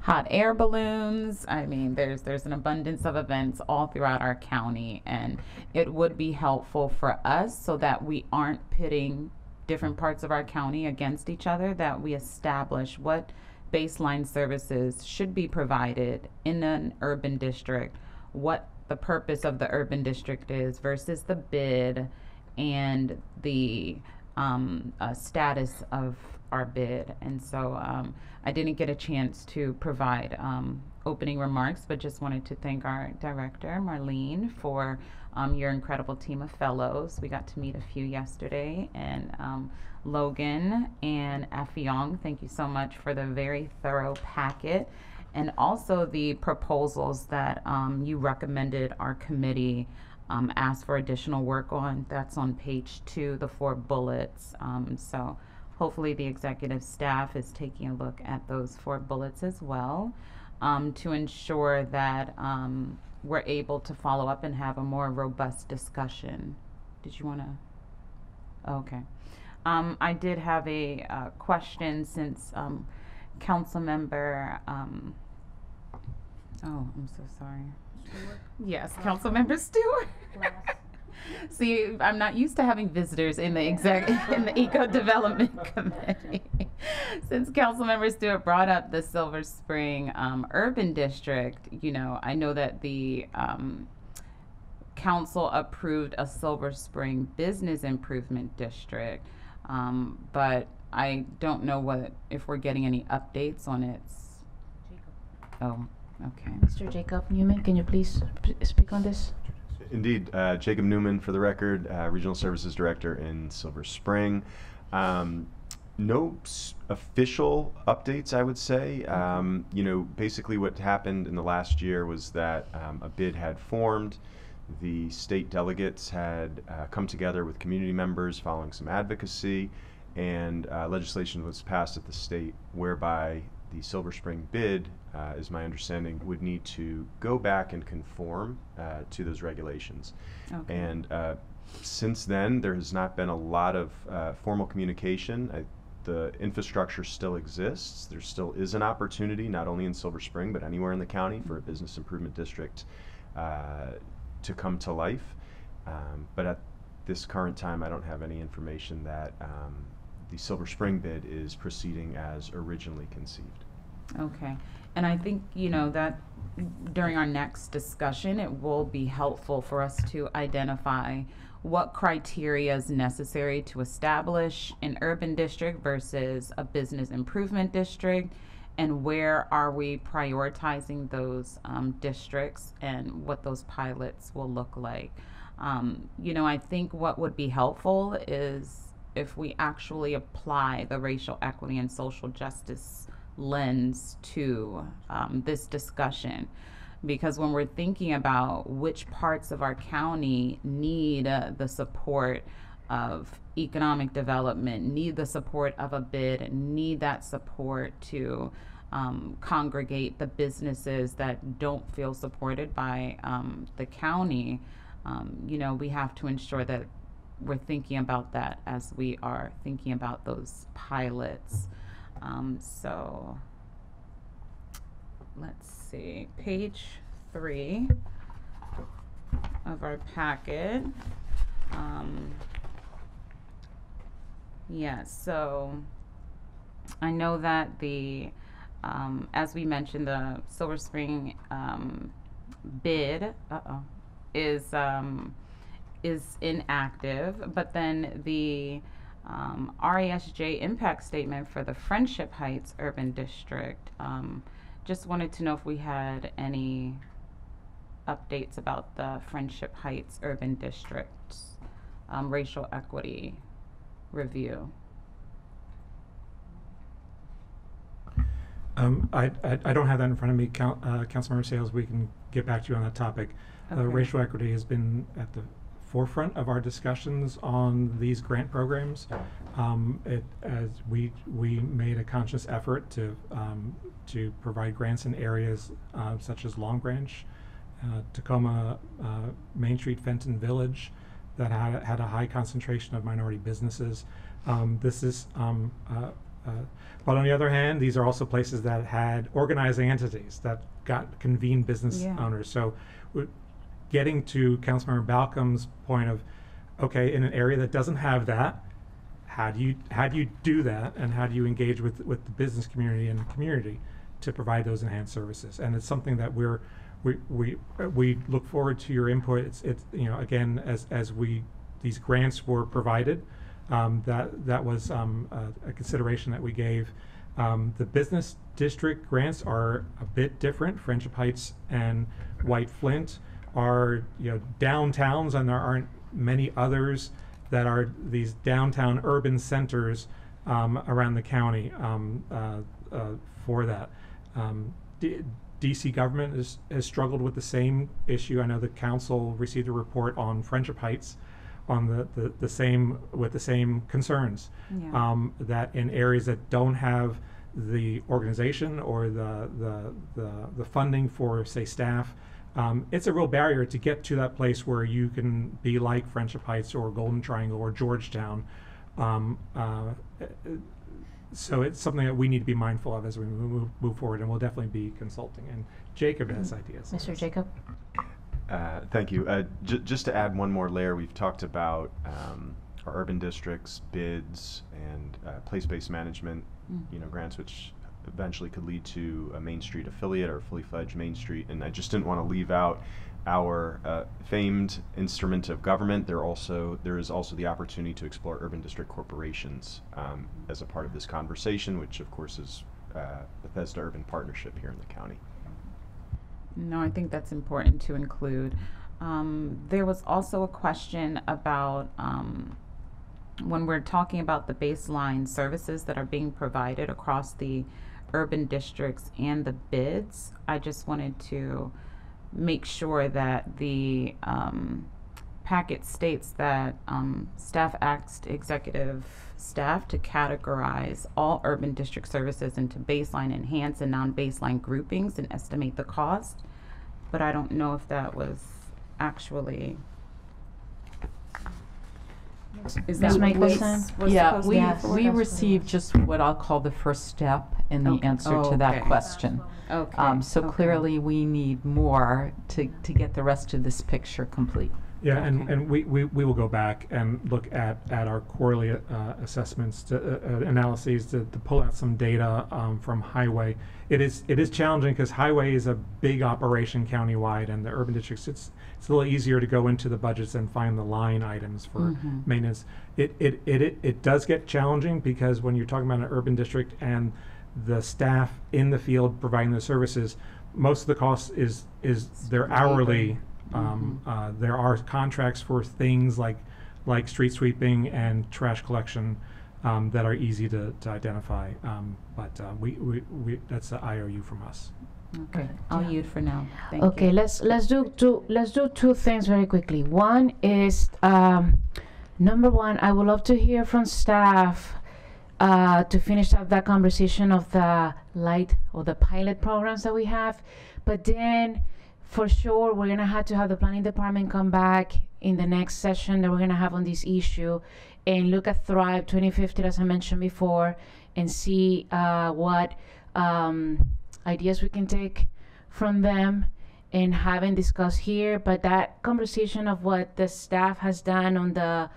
Hot air balloons. I mean, there's an abundance of events all throughout our county, and it would be helpful for us so that we aren't pitting different parts of our county against each other, that we establish what baseline services should be provided in an urban district, what the purpose of the urban district is versus the bid and the status of our bid. And so I didn't get a chance to provide opening remarks, but just wanted to thank our director, Marlene, for your incredible team of fellows. We got to meet a few yesterday, and Logan and Affiong, thank you so much for the very thorough packet, and also the proposals that you recommended our committee ask for additional work on. That's on page 2, the 4 bullets. So hopefully the executive staff is taking a look at those 4 bullets as well, to ensure that we're able to follow up and have a more robust discussion. Did you want to? Okay. I did have a question since council member, oh, I'm so sorry. Yes, council member Stewart. See, I'm not used to having visitors in the in the Eco Development Committee. Since Councilmember Stewart brought up the Silver Spring Urban District, you know, I know that the council approved a Silver Spring Business Improvement District, but I don't know if we're getting any updates on it. Oh, okay.
Mr. Jacob Newman, can you please speak on this?
Indeed, Jacob Newman, for the record, Regional Services Director in Silver Spring. No official updates, I would say. You know, basically what happened in the last year was that a bid had formed. The state delegates had come together with community members following some advocacy, and legislation was passed at the state whereby the Silver Spring bid, is my understanding, would need to go back and conform to those regulations. Okay. And since then, there has not been a lot of formal communication. The infrastructure still exists. There still is an opportunity, not only in Silver Spring, but anywhere in the county, for a business improvement district to come to life. But at this current time, I don't have any information that the Silver Spring bid is proceeding as originally conceived.
Okay. And I think, you know, that during our next discussion, it will be helpful for us to identify what criteria is necessary to establish an urban district versus a business improvement district, and where are we prioritizing those districts and what those pilots will look like. You know, I think what would be helpful is if we actually apply the racial equity and social justice lens to this discussion, because when we're thinking about which parts of our county need the support of economic development, need the support of a bid, need that support to congregate the businesses that don't feel supported by the county, you know, we have to ensure that we're thinking about that as we are thinking about those pilots. So let's see, page 3 of our packet. Yeah, so I know that the as we mentioned, the Silver Spring bid is inactive, but then the RESJ impact statement for the Friendship Heights Urban District, just wanted to know if we had any updates about the Friendship Heights Urban District's racial equity review.
I don't have that in front of me, Councilmember Sales. We can get back to you on that topic.
Okay.
Racial equity has been at the forefront of our discussions on these grant programs. As we made a conscious effort to provide grants in areas such as Long Branch, Tacoma, Main Street, Fenton Village, that had a high concentration of minority businesses. But on the other hand, these are also places that had organizing entities that convened business owners. So getting to Councilmember Balcom's point of, okay, in an area that doesn't have that, how do you do that, and how do you engage with the business community and the community to provide those enhanced services? And it's something that we look forward to your input. It's you know, again, as these grants were provided, that was a consideration that we gave. The business district grants are a bit different. Friendship Heights and White Flint are downtowns, and there aren't many others that are these downtown urban centers around the county for that. DC government has struggled with the same issue. I know the council received a report on Friendship Heights on the same concerns, that in areas that don't have the organization or the funding for, say, staff, it's a real barrier to get to that place where you can be like Friendship Heights or Golden Triangle or Georgetown. So it's something that we need to be mindful of as we move forward, and we'll definitely be consulting. And Jacob has ideas.
Mr. Jacob?
Thank you. Just to add one more layer, we've talked about our urban districts, bids, and place-based management, grants, which eventually could lead to a Main Street affiliate or fully fledged Main Street. And I just didn't want to leave out our famed instrument of government. There is also the opportunity to explore urban district corporations as a part of this conversation, which of course is Bethesda Urban Partnership here in the county.
No, I think that's important to include. There was also a question about when we're talking about the baseline services that are being provided across the urban districts and the bids. I just wanted to make sure that the packet states that staff asked executive staff to categorize all urban district services into baseline, enhanced, and non-baseline groupings and estimate the cost. But I don't know if that was actually.
Is that what
we received just what I'll call the first step in the answer to that question.
Okay.
So clearly we need more to get the rest of this picture complete.
Yeah, and we will go back and look at our quarterly assessments, analyses to pull out some data from Highway. It is challenging because Highway is a big operation countywide, and the urban districts, it's a little easier to go into the budgets and find the line items for maintenance. It does get challenging because when you're talking about an urban district and the staff in the field providing the services, most of the cost is their hourly. There are contracts for things like street sweeping and trash collection that are easy to identify, but that's an IOU from us.
Okay, I'll yield for now. Thank
Okay,
you.
let's do two things very quickly. One is number one, I would love to hear from staff to finish up that conversation of the light or the pilot programs that we have, but then for sure we're gonna have to have the planning department come back in the next session that we're gonna have on this issue and look at Thrive 2050 as I mentioned before and see what ideas we can take from them and haven't discussed here. But that conversation of what the staff has done on the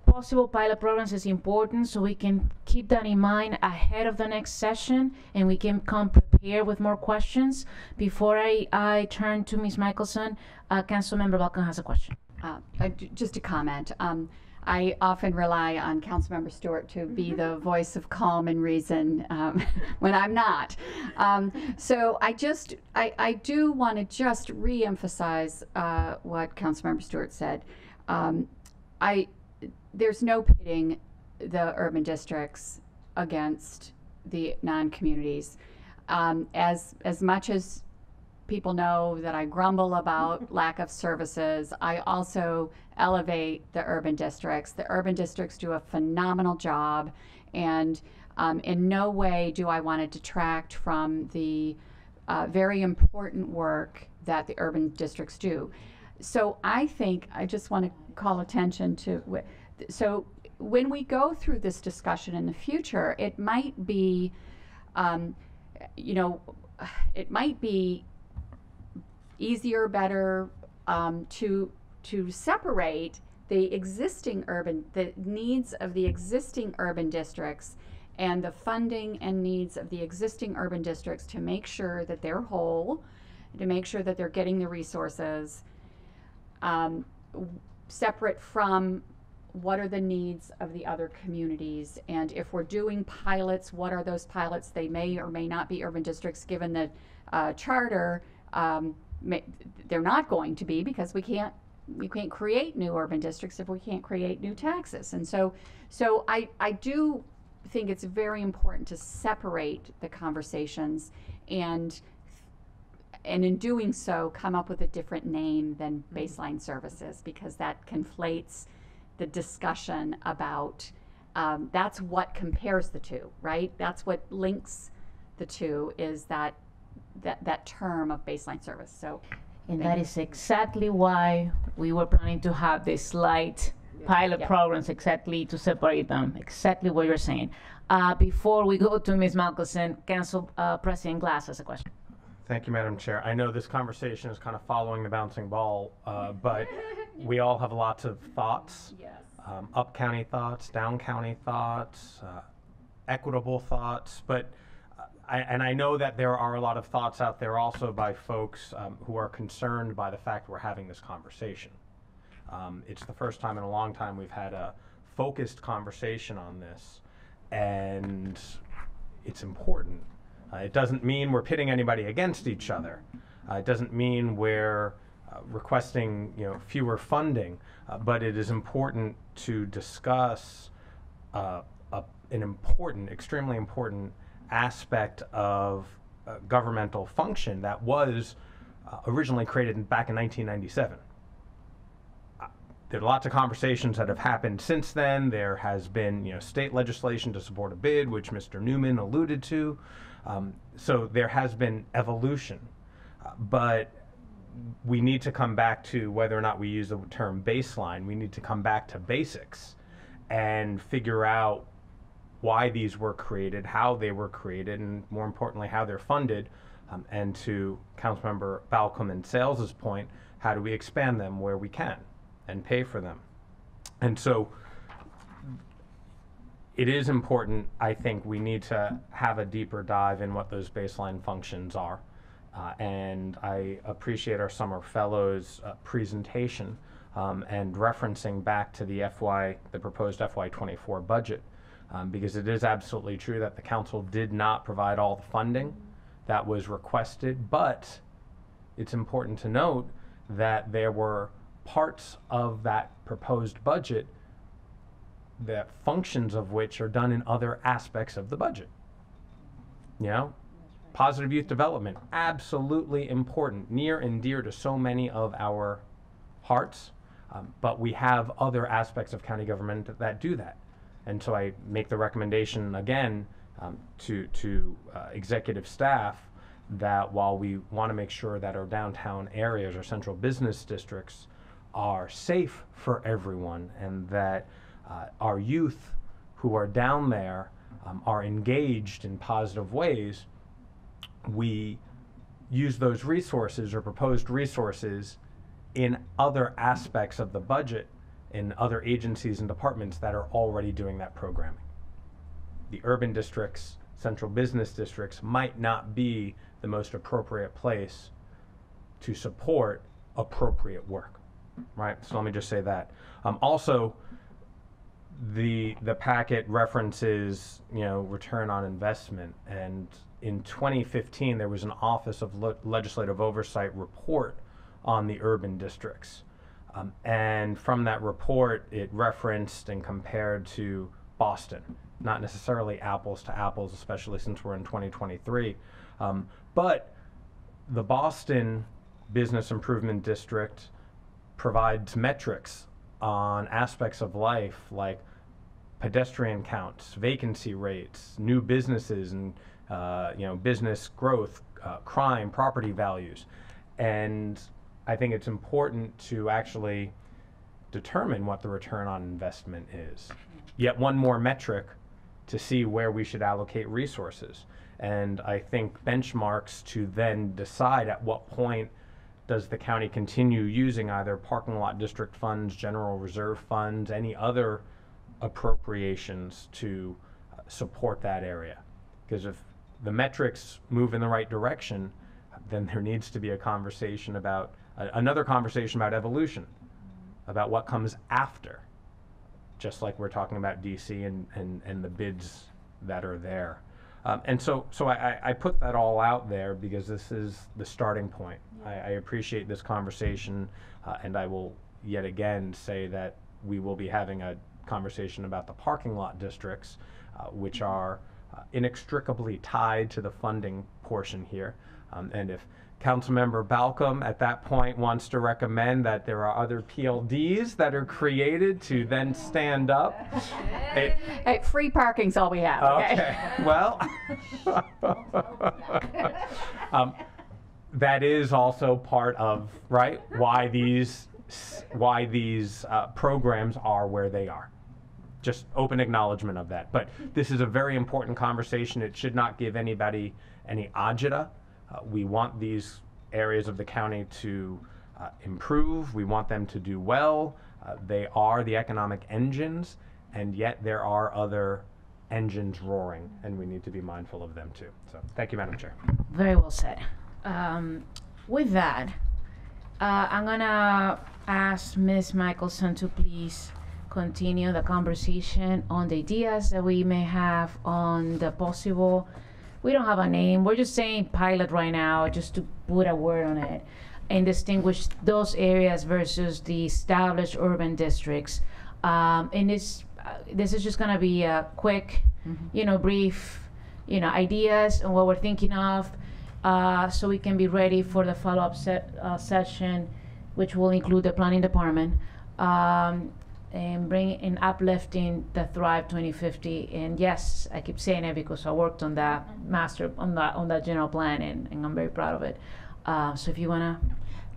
possible pilot programs is important, so we can keep that in mind ahead of the next session and we can come prepared with more questions. Before I turn to Ms. Michelson, Councilmember Balkan has a question.
Just a comment. I often rely on Councilmember Stewart to be the voice of calm and reason when I'm not. So I do want to just re-emphasize what Councilmember Stewart said. There's no pitting the urban districts against the non-communities. As much as people know that I grumble about lack of services, I also elevate the urban districts. The urban districts do a phenomenal job, and in no way do I want to detract from the very important work that the urban districts do. So I think I just want to call attention to, so when we go through this discussion in the future, it might be, it might be easier, better to separate the needs of the existing urban districts and the funding and needs of the existing urban districts to make sure that they're whole, to make sure that they're getting the resources, separate from what are the needs of the other communities, and if we're doing pilots, what are those pilots? They may or may not be urban districts given the charter. They're not going to be, because you can't create new urban districts if we can't create new taxes. And so I do think it's very important to separate the conversations, and in doing so come up with a different name than baseline services, because that conflates the discussion about that's what compares the two, right? That's what links the two, is that term of baseline service. So,
and that is exactly why we were planning to have this light pilot programs, exactly to separate them, exactly what you're saying. Before we go to Ms. Malcolmson, Council President Glass has a question.
Thank you, Madam Chair. I know this conversation is kind of following the bouncing ball, but we all have lots of thoughts.
Yes.
Up county thoughts, down county thoughts, equitable thoughts, but I know that there are a lot of thoughts out there also by folks who are concerned by the fact we're having this conversation. It's the first time in a long time we've had a focused conversation on this, and it's important. It doesn't mean we're pitting anybody against each other. It doesn't mean we're requesting fewer funding, but it is important to discuss an important, extremely important aspect of governmental function that was originally created back in 1997. There are lots of conversations that have happened since then. There has been state legislation to support a bid, which Mr. Newman alluded to. So there has been evolution, but we need to come back to whether or not we use the term baseline. We need to come back to basics and figure out why these were created, how they were created, and more importantly, how they're funded. And to Councilmember Balcom and Sales's point, how do we expand them where we can and pay for them? And so it is important. I think we need to have a deeper dive in what those baseline functions are. And I appreciate our summer fellows' presentation and referencing back to the proposed FY24 budget, because it is absolutely true that the council did not provide all the funding that was requested, but it's important to note that there were parts of that proposed budget, the functions of which are done in other aspects of the budget. Positive youth development, absolutely important, near and dear to so many of our hearts, but we have other aspects of county government that do that. And so I make the recommendation again to executive staff that while we want to make sure that our downtown areas, our central business districts, are safe for everyone, and that our youth who are down there are engaged in positive ways, we use those resources or proposed resources in other aspects of the budget in other agencies and departments that are already doing that programming. The urban districts, central business districts might not be the most appropriate place to support appropriate work, right? So let me just say that. Also, the packet references, return on investment, and in 2015 there was an Office of Legislative Oversight report on the urban districts. And from that report, it referenced and compared to Boston, not necessarily apples to apples, especially since we're in 2023. But the Boston Business Improvement District provides metrics on aspects of life like pedestrian counts, vacancy rates, new businesses, and business growth, crime, property values. And I think it's important to actually determine what the return on investment is. Yet one more metric to see where we should allocate resources. And I think benchmarks to then decide at what point does the county continue using either parking lot district funds, general reserve funds, any other appropriations to support that area. Because if the metrics move in the right direction, then there needs to be a conversation about, another conversation about evolution, about what comes after just like we're talking about DC and the bids that are there. And so I put that all out there because this is the starting point. I appreciate this conversation, and I will yet again say that we will be having a conversation about the parking lot districts, which are inextricably tied to the funding portion here. And if Councilmember Balcom at that point wants to recommend that there are other PLDs that are created to then stand up.
Hey, free parking's all we have.
Okay. Well, that is also part of, right, why these programs are where they are. Just open acknowledgement of that. But this is a very important conversation. It should not give anybody any agita. We want these areas of the county to improve. We want them to do well. They are the economic engines, and yet there are other engines roaring, and we need to be mindful of them too. So thank you, Madam Chair.
Very well said. With that, I'm gonna ask Ms. Michelson to please continue the conversation on the ideas that we may have on the possible. We don't have a name. We're just saying pilot right now, just to put a word on it, and distinguish those areas versus the established urban districts. And this is just gonna be a quick, brief, ideas and what we're thinking of, so we can be ready for the follow-up session, which will include the planning department, and bring in uplifting the Thrive 2050. And yes, I keep saying it because I worked on that on that general plan, and I'm very proud of it. So if you wanna.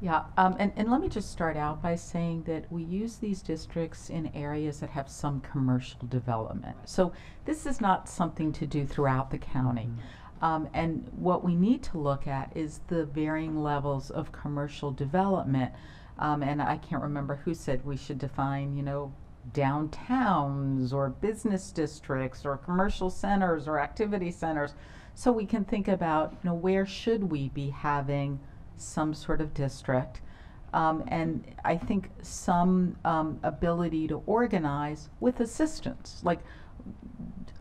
Yeah, and let me just start out by saying that we use these districts in areas that have some commercial development. So this is not something to do throughout the county. And what we need to look at is the varying levels of commercial development. And I can't remember who said we should define, downtowns or business districts or commercial centers or activity centers. So we can think about, where should we be having some sort of district? And I think some ability to organize with assistance. Like,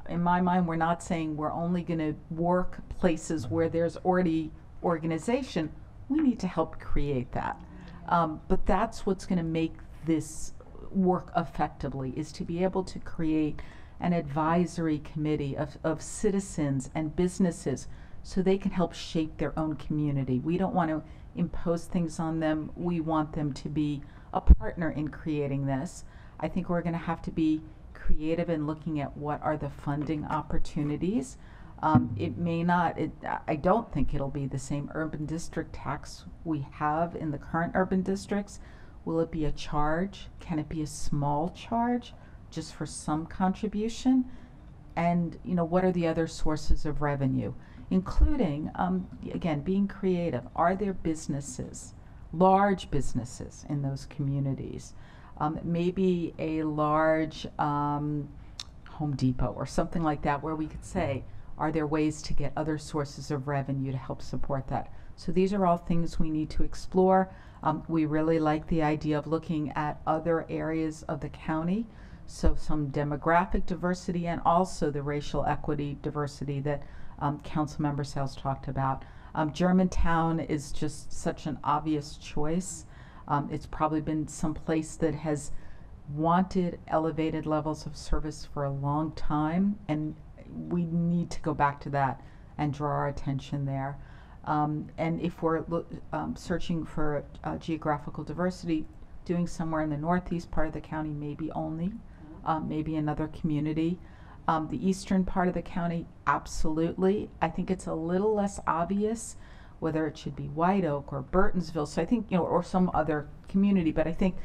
in my mind, we're not saying we're only going to work places where there's already organization. We need to help create that. But that's what's going to make this work effectively, is to be able to create an advisory committee of citizens and businesses so they can help shape their own community. We don't want to impose things on them. We want them to be a partner in creating this. I think we're going to have to be creative in looking at what are the funding opportunities. It may not, I don't think it'll be the same urban district tax we have in the current urban districts. Will it be a charge? Can it be a small charge just for some contribution? And what are the other sources of revenue? Including, again, being creative. Are there businesses, large businesses in those communities? Maybe a large Home Depot or something like that, where we could say, are there ways to get other sources of revenue to help support that? So these are all things we need to explore. We really like the idea of looking at other areas of the county, so some demographic diversity and also the racial equity diversity that Councilmember Sales talked about. Germantown is just such an obvious choice. It's probably been some place that has wanted elevated levels of service for a long time, and we need to go back to that and draw our attention there. And if we're searching for geographical diversity, doing somewhere in the northeast part of the county, maybe only, maybe another community. The eastern part of the county, absolutely. I think it's a little less obvious whether it should be White Oak or Burtonsville. So I think, or some other community, but I think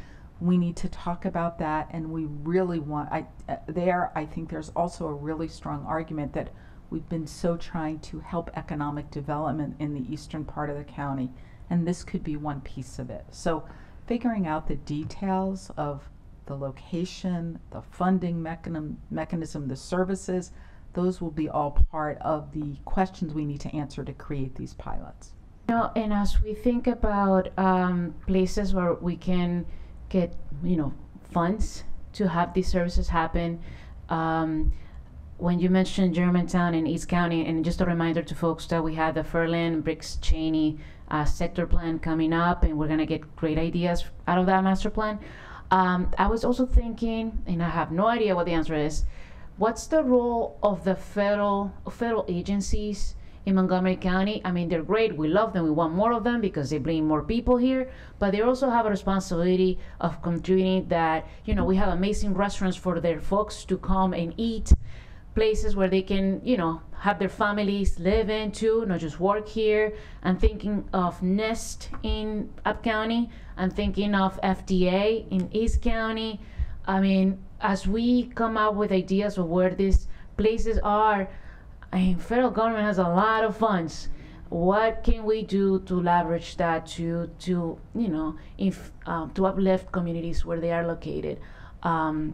we need to talk about that, and we really want, I think there's also a really strong argument that we've been so trying to help economic development in the eastern part of the county, and this could be one piece of it. So figuring out the details of the location, the funding mechanism, the services, those will be all part of the questions we need to answer to create these pilots.
And as we think about places where we can get, funds to have these services happen. When you mentioned Germantown and East County, and just a reminder to folks that we had the Fairland Briggs Cheney sector plan coming up, and we're gonna get great ideas out of that master plan. I was also thinking, and I have no idea what the answer is, what's the role of the federal agencies in Montgomery County? I mean, they're great. We love them. We want more of them because they bring more people here. But they also have a responsibility of contributing that, you know, we have amazing restaurants for their folks to come and eat, places where they can, you know, have their families live in too, not just work here. I'm thinking of Nest in Up County. I'm thinking of FDA in East County. I mean, as we come up with ideas of where these places are, I mean, federal government has a lot of funds. What can we do to leverage that to you know, to uplift communities where they are located?
I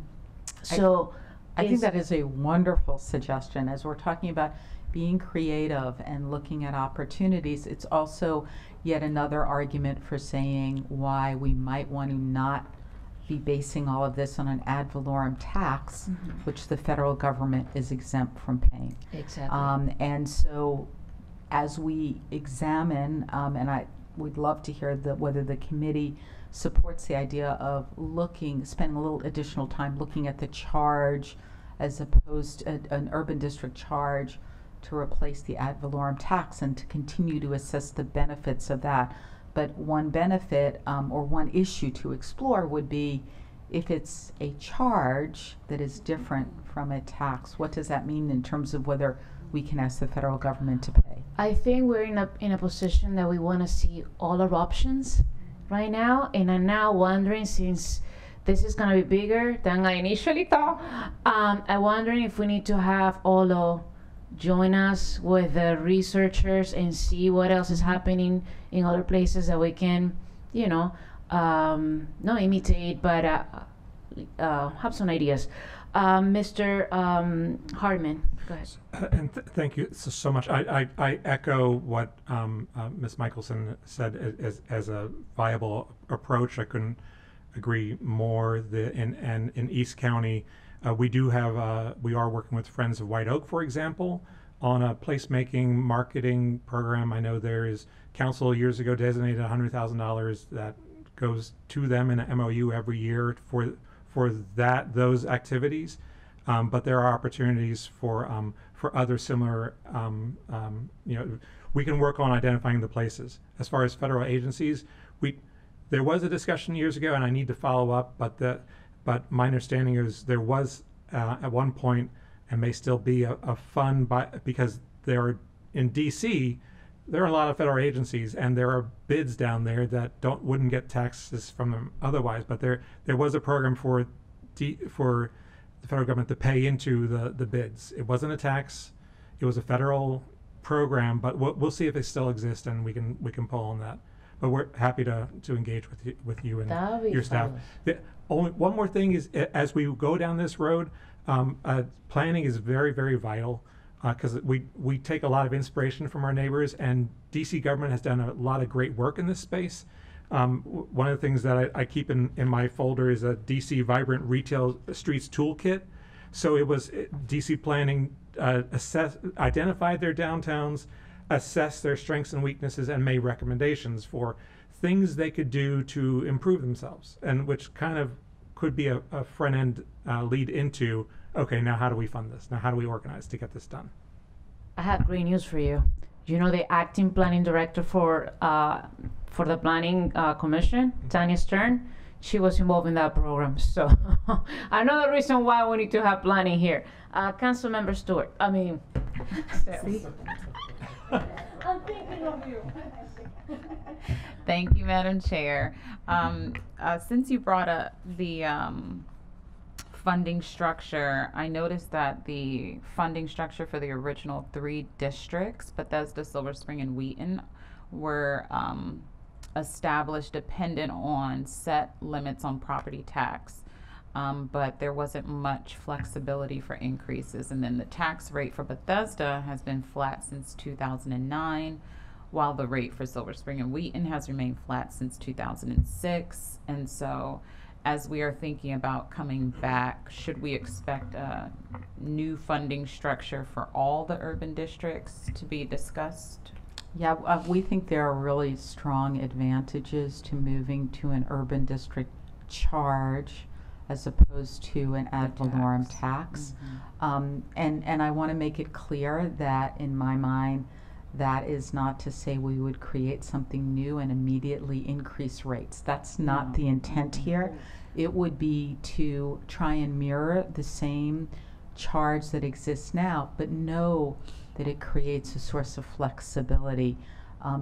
think that is a wonderful suggestion. As we're talking about being creative and looking at opportunities, it's also yet another argument for saying why we might want to not be basing all of this on an ad valorem tax, which the federal government is exempt from paying.
Exactly.
And so as we examine, and I would love to hear whether the committee supports the idea of spending a little additional time looking at the charge as opposed to an urban district charge to replace the ad valorem tax and to continue to assess the benefits of that. But one benefit or one issue to explore would be if it's a charge that is different from a tax, what does that mean in terms of whether we can ask the federal government to pay?
I think we're in a position that we want to see all our options right now, and I'm now wondering, since this is going to be bigger than I initially thought, I'm wondering if we need to have Olo join us with the researchers and see what else is happening in other places that we can, you know, not imitate, but have some ideas. Mr. Hartman, go ahead.
And thank you so much. I echo what Ms. Michelson said as a viable approach. I couldn't agree more. In East County, we are working with Friends of White Oak, for example, on a placemaking marketing program. I know there is council years ago designated $100,000 that goes to them in an MOU every year for those activities. But there are opportunities for other similar, you know, we can work on identifying the places. As far as federal agencies, there was a discussion years ago, and I need to follow up, but my understanding is there was at one point, and may still be, a fund because there are, in DC, there are a lot of federal agencies, and there are bids down there that wouldn't get taxes from them otherwise. But there was a program for the federal government to pay into the bids. It wasn't a tax; it was a federal program. But we'll see if it still exists, and we can pull on that. But we're happy to engage with you and your staff. Only one more thing is, as we go down this road, planning is very, very vital. Because we take a lot of inspiration from our neighbors, and DC government has done a lot of great work in this space. One of the things that I keep in my folder is a DC Vibrant Retail Streets Toolkit. So it was DC planning identified their downtowns, assessed their strengths and weaknesses, and made recommendations for things they could do to improve themselves, and which kind of could be a front end lead into, okay, now how do we fund this? Now how do we organize to get this done?
I have great news for you. You know, the acting planning director for the planning commission, Tanya Stern, she was involved in that program. So another reason why we need to have planning here. Councilmember Stewart, I mean, I'm thinking of you.
Thank you, Madam Chair. Since you brought up the funding structure, I noticed that the funding structure for the original 3 districts, Bethesda, Silver Spring, and Wheaton, were established dependent on set limits on property tax. But there wasn't much flexibility for increases. And then the tax rate for Bethesda has been flat since 2009, while the rate for Silver Spring and Wheaton has remained flat since 2006. And so as we are thinking about coming back, should we expect a new funding structure for all the urban districts to be discussed?
Yeah, we think there are really strong advantages to moving to an urban district charge as opposed to an ad valorem tax. And I want to make it clear that in my mind, that is not to say we would create something new and immediately increase rates. That's not the intent here. It would be to try and mirror the same charge that exists now, but know that it creates a source of flexibility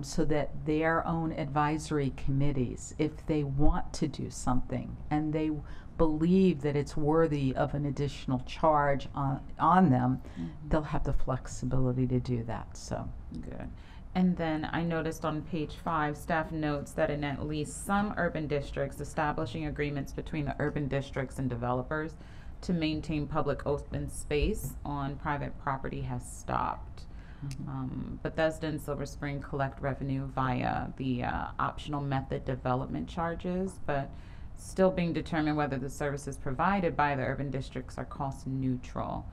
so that their own advisory committees, if they want to do something and they believe that it's worthy of an additional charge on them, they'll have the flexibility to do that. So
good. And then I noticed on page 5, staff notes that in at least some urban districts, establishing agreements between the urban districts and developers to maintain public open space on private property has stopped. Bethesda and Silver Spring collect revenue via the optional method development charges, but still being determined whether the services provided by the urban districts are cost neutral.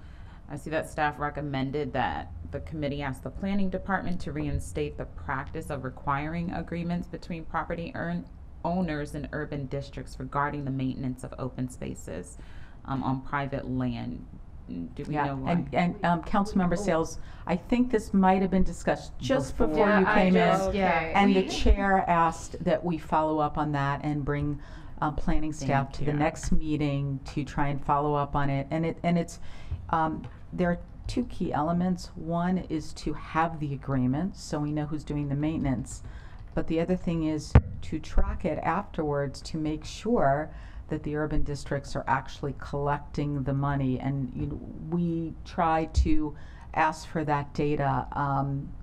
I see that staff recommended that the committee ask the planning department to reinstate the practice of requiring agreements between property owners in urban districts regarding the maintenance of open spaces on private land. Do we know why?
And Councilmember Sales, I think this might have been discussed just before you came in. And the chair asked that we follow up on that and bring planning staff to the next meeting to try and follow up on it. And it's there are two key elements. One is to have the agreement so we know who's doing the maintenance. But the other thing is to track it afterwards to make sure that the urban districts are actually collecting the money. And we try to ask for that data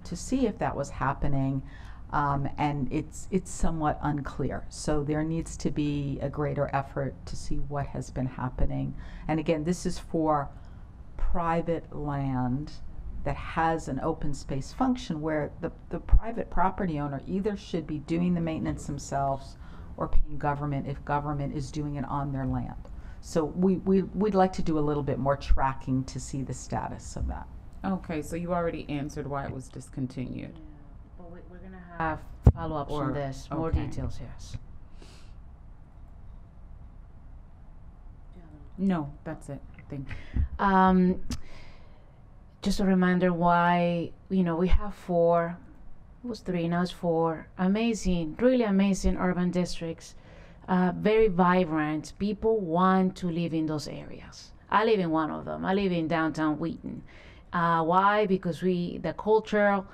to see if that was happening. And it's somewhat unclear. So there needs to be a greater effort to see what has been happening. And again, this is for private land that has an open space function where the private property owner either should be doing the maintenance themselves or paying government if government is doing it on their land. So we'd like to do a little bit more tracking to see the status of that.
Okay, so you already answered why it was discontinued.
But we're going to have follow-ups on this, more details, yes.
No, that's it. Thank you.
Just a reminder why, we have 4, it was 3, now it's 4 amazing, really amazing urban districts, very vibrant. People want to live in those areas. I live in one of them. I live in downtown Wheaton. Why? Because the cultural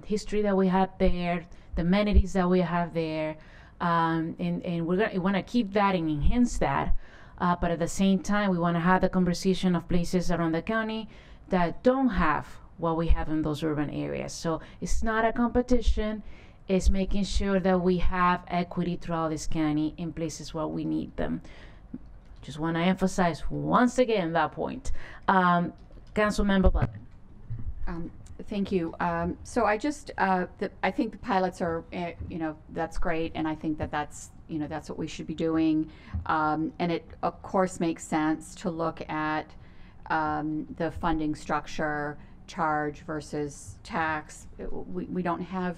history that we had there, the amenities that we have there, and we want to keep that and enhance that. But at the same time, we want to have the conversation of places around the county that don't have what we have in those urban areas. So it's not a competition. It's making sure that we have equity throughout this county in places where we need them. Just want to emphasize once again that point. Councilmember Black.
Thank you. So I just, I think the pilots are, that's great, and I think that's what we should be doing. And it, of course, makes sense to look at the funding structure, charge versus tax. We don't have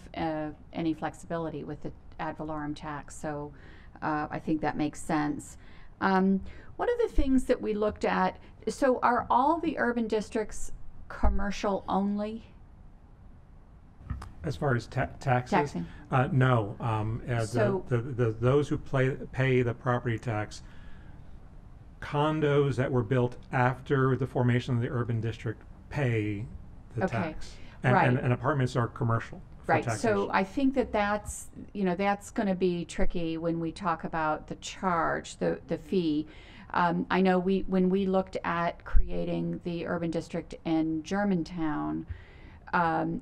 any flexibility with the ad valorem tax, so I think that makes sense. One of the things that we looked at, so are all the urban districts commercial only?
As far as taxes?
Taxing.
No.
So
those who pay the property tax, condos that were built after the formation of the urban district pay the tax. And apartments are commercial.
Right. So I think that's going to be tricky when we talk about the charge, the fee. I know when we looked at creating the urban district in Germantown,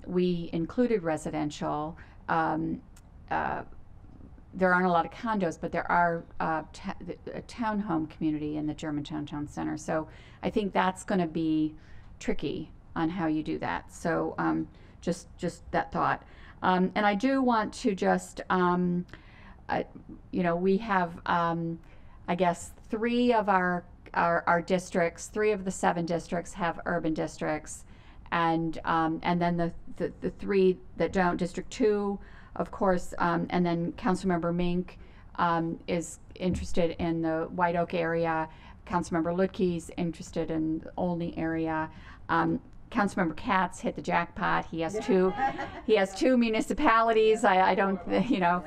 we included residential. There aren't a lot of condos, but there are a townhome community in the Germantown Town Center. So I think that's going to be tricky on how you do that. So just that thought. And I do want to just, we have I guess 3 of our districts, 3 of the 7 districts have urban districts, and then the 3 that don't. District 2, of course, and then Councilmember Mink is interested in the White Oak area. Councilmember Lutke's interested in the Olney area. Councilmember Katz hit the jackpot. He has 2. He has 2 municipalities. I don't, you know.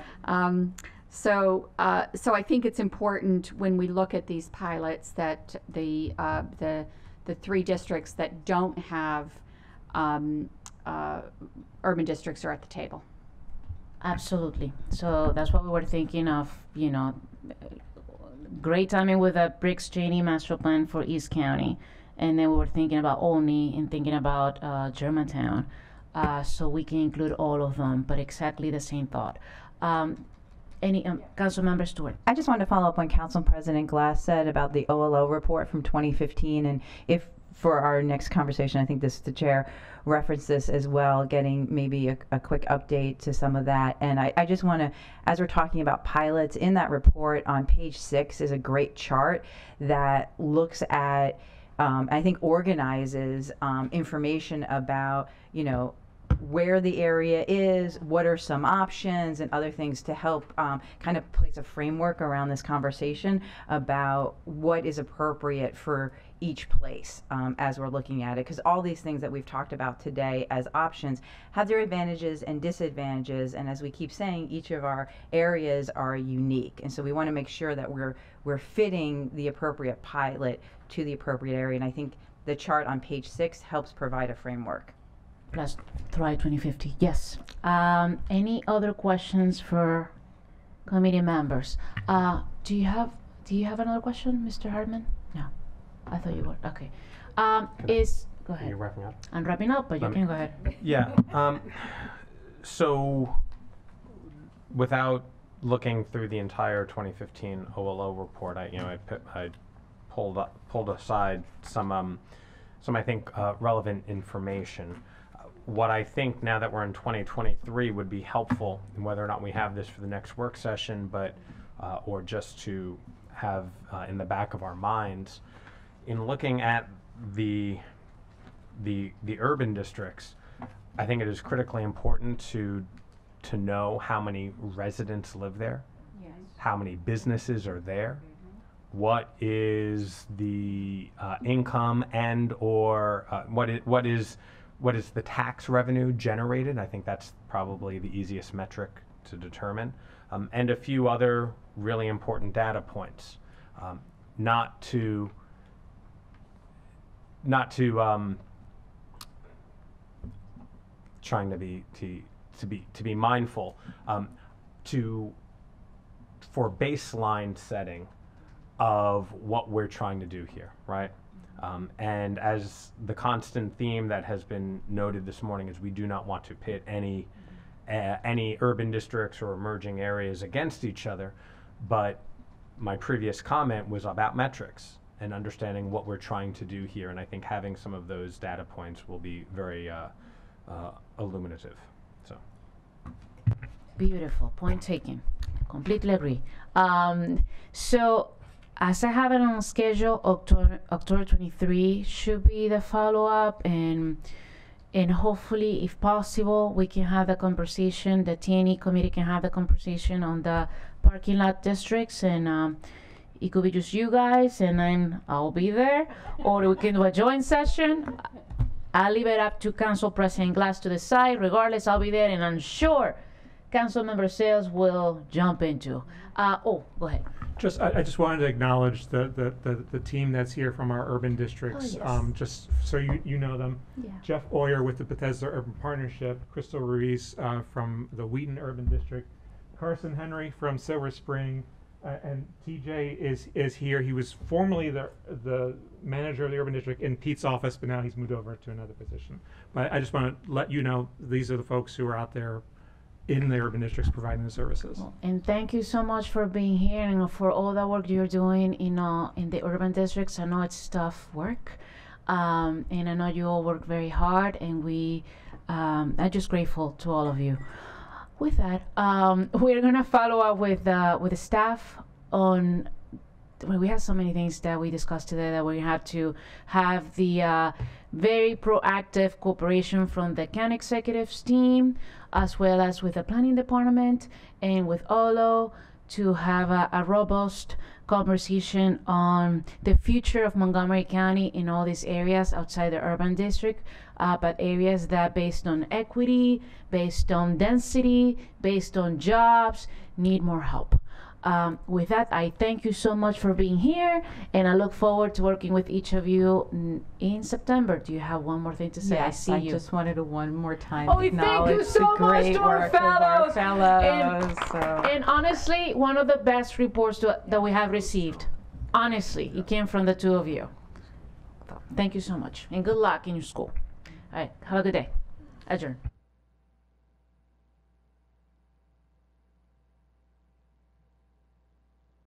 So I think it's important when we look at these pilots that the 3 districts that don't have urban districts are at the table.
Absolutely. So that's what we were thinking of, you know, great timing with the Briggs Cheney master plan for East County. And then we were thinking about Olney and thinking about Germantown. So we can include all of them, but exactly the same thought. Councilmember Stewart.
I just wanted to follow up on Council President Glass said about the OLO report from 2015, and if for our next conversation, I think the chair referenced this as well, getting maybe a quick update to some of that. And I just want to, as we're talking about pilots, in that report on page 6 is a great chart that looks at, I think organizes information about, you know, where the area is, what are some options, and other things to help kind of place a framework around this conversation about what is appropriate for each place as we're looking at it. Because all these things that we've talked about today as options have their advantages and disadvantages, and as we keep saying, each of our areas are unique, and so we want to make sure that we're fitting the appropriate pilot to the appropriate area, and I think the chart on page 6 helps provide a framework.
Plus Thrive 2050. Yes. Any other questions for committee members? Do you have another question, Mr. Hartman? No. I thought you were. Okay. Go ahead.
Are you wrapping up?
I'm wrapping up, but you can go ahead.
Yeah. So without looking through the entire 2015 OLO report, I pulled aside some I think relevant information. What I think now that we're in 2023 would be helpful, and whether or not we have this for the next work session, but or just to have in the back of our minds, in looking at the urban districts, I think it is critically important to know how many residents live there, yes, how many businesses are there, what is the income and or what is the tax revenue generated. I think that's probably the easiest metric to determine, and a few other really important data points. Not to trying to be mindful for baseline setting of what we're trying to do here, right? And as the constant theme that has been noted this morning is, we do not want to pit any urban districts or emerging areas against each other, but my previous comment was about metrics and understanding what we're trying to do here, and I think having some of those data points will be very illuminative. So
beautiful point taken. Completely agree. So as I have it on schedule, October 23 should be the follow-up, and hopefully, if possible, we can have the conversation, the T&E committee can have the conversation on the parking lot districts, and it could be just you guys, and I'll be there, or we can do a joint session. I'll leave it up to Council President Glass to decide. Regardless, I'll be there, and I'm sure Council Member Sales will jump into. Go ahead.
I just wanted to acknowledge the team that's here from our urban districts.
Oh, yes.
Just so you know them.
Yeah.
Jeff Oyer with the Bethesda Urban Partnership, Crystal Ruiz from the Wheaton Urban District, Carson Henry from Silver Spring, and TJ is here. He was formerly the manager of the urban district in Pete's office, but now he's moved over to another position. But I just want to let you know, these are the folks who are out there in the urban districts providing the services.
And thank you so much for being here and for all the work you're doing in the urban districts. I know it's tough work, and I know you all work very hard, and I'm just grateful to all of you. With that, we're gonna follow up with the staff on well, we have so many things that we discussed today that we have to have the very proactive cooperation from the county executives team, as well as with the planning department and with OLO, to have a robust conversation on the future of Montgomery County in all these areas outside the urban district, but areas that, based on equity, based on density, based on jobs, need more help. With that, I thank you so much for being here, and I look forward to working with each of you in September. Do you have one more thing to say?
Yes,
I
I
see you.
just wanted to one more time
Oh, thank you
acknowledge
so
the
much
great
to our
work of our
fellows.
fellows. so.
And honestly, one of the best reports that we have received. Honestly, it came from the two of you. Thank you so much, and good luck in your school. All right, have a good day. Adjourn.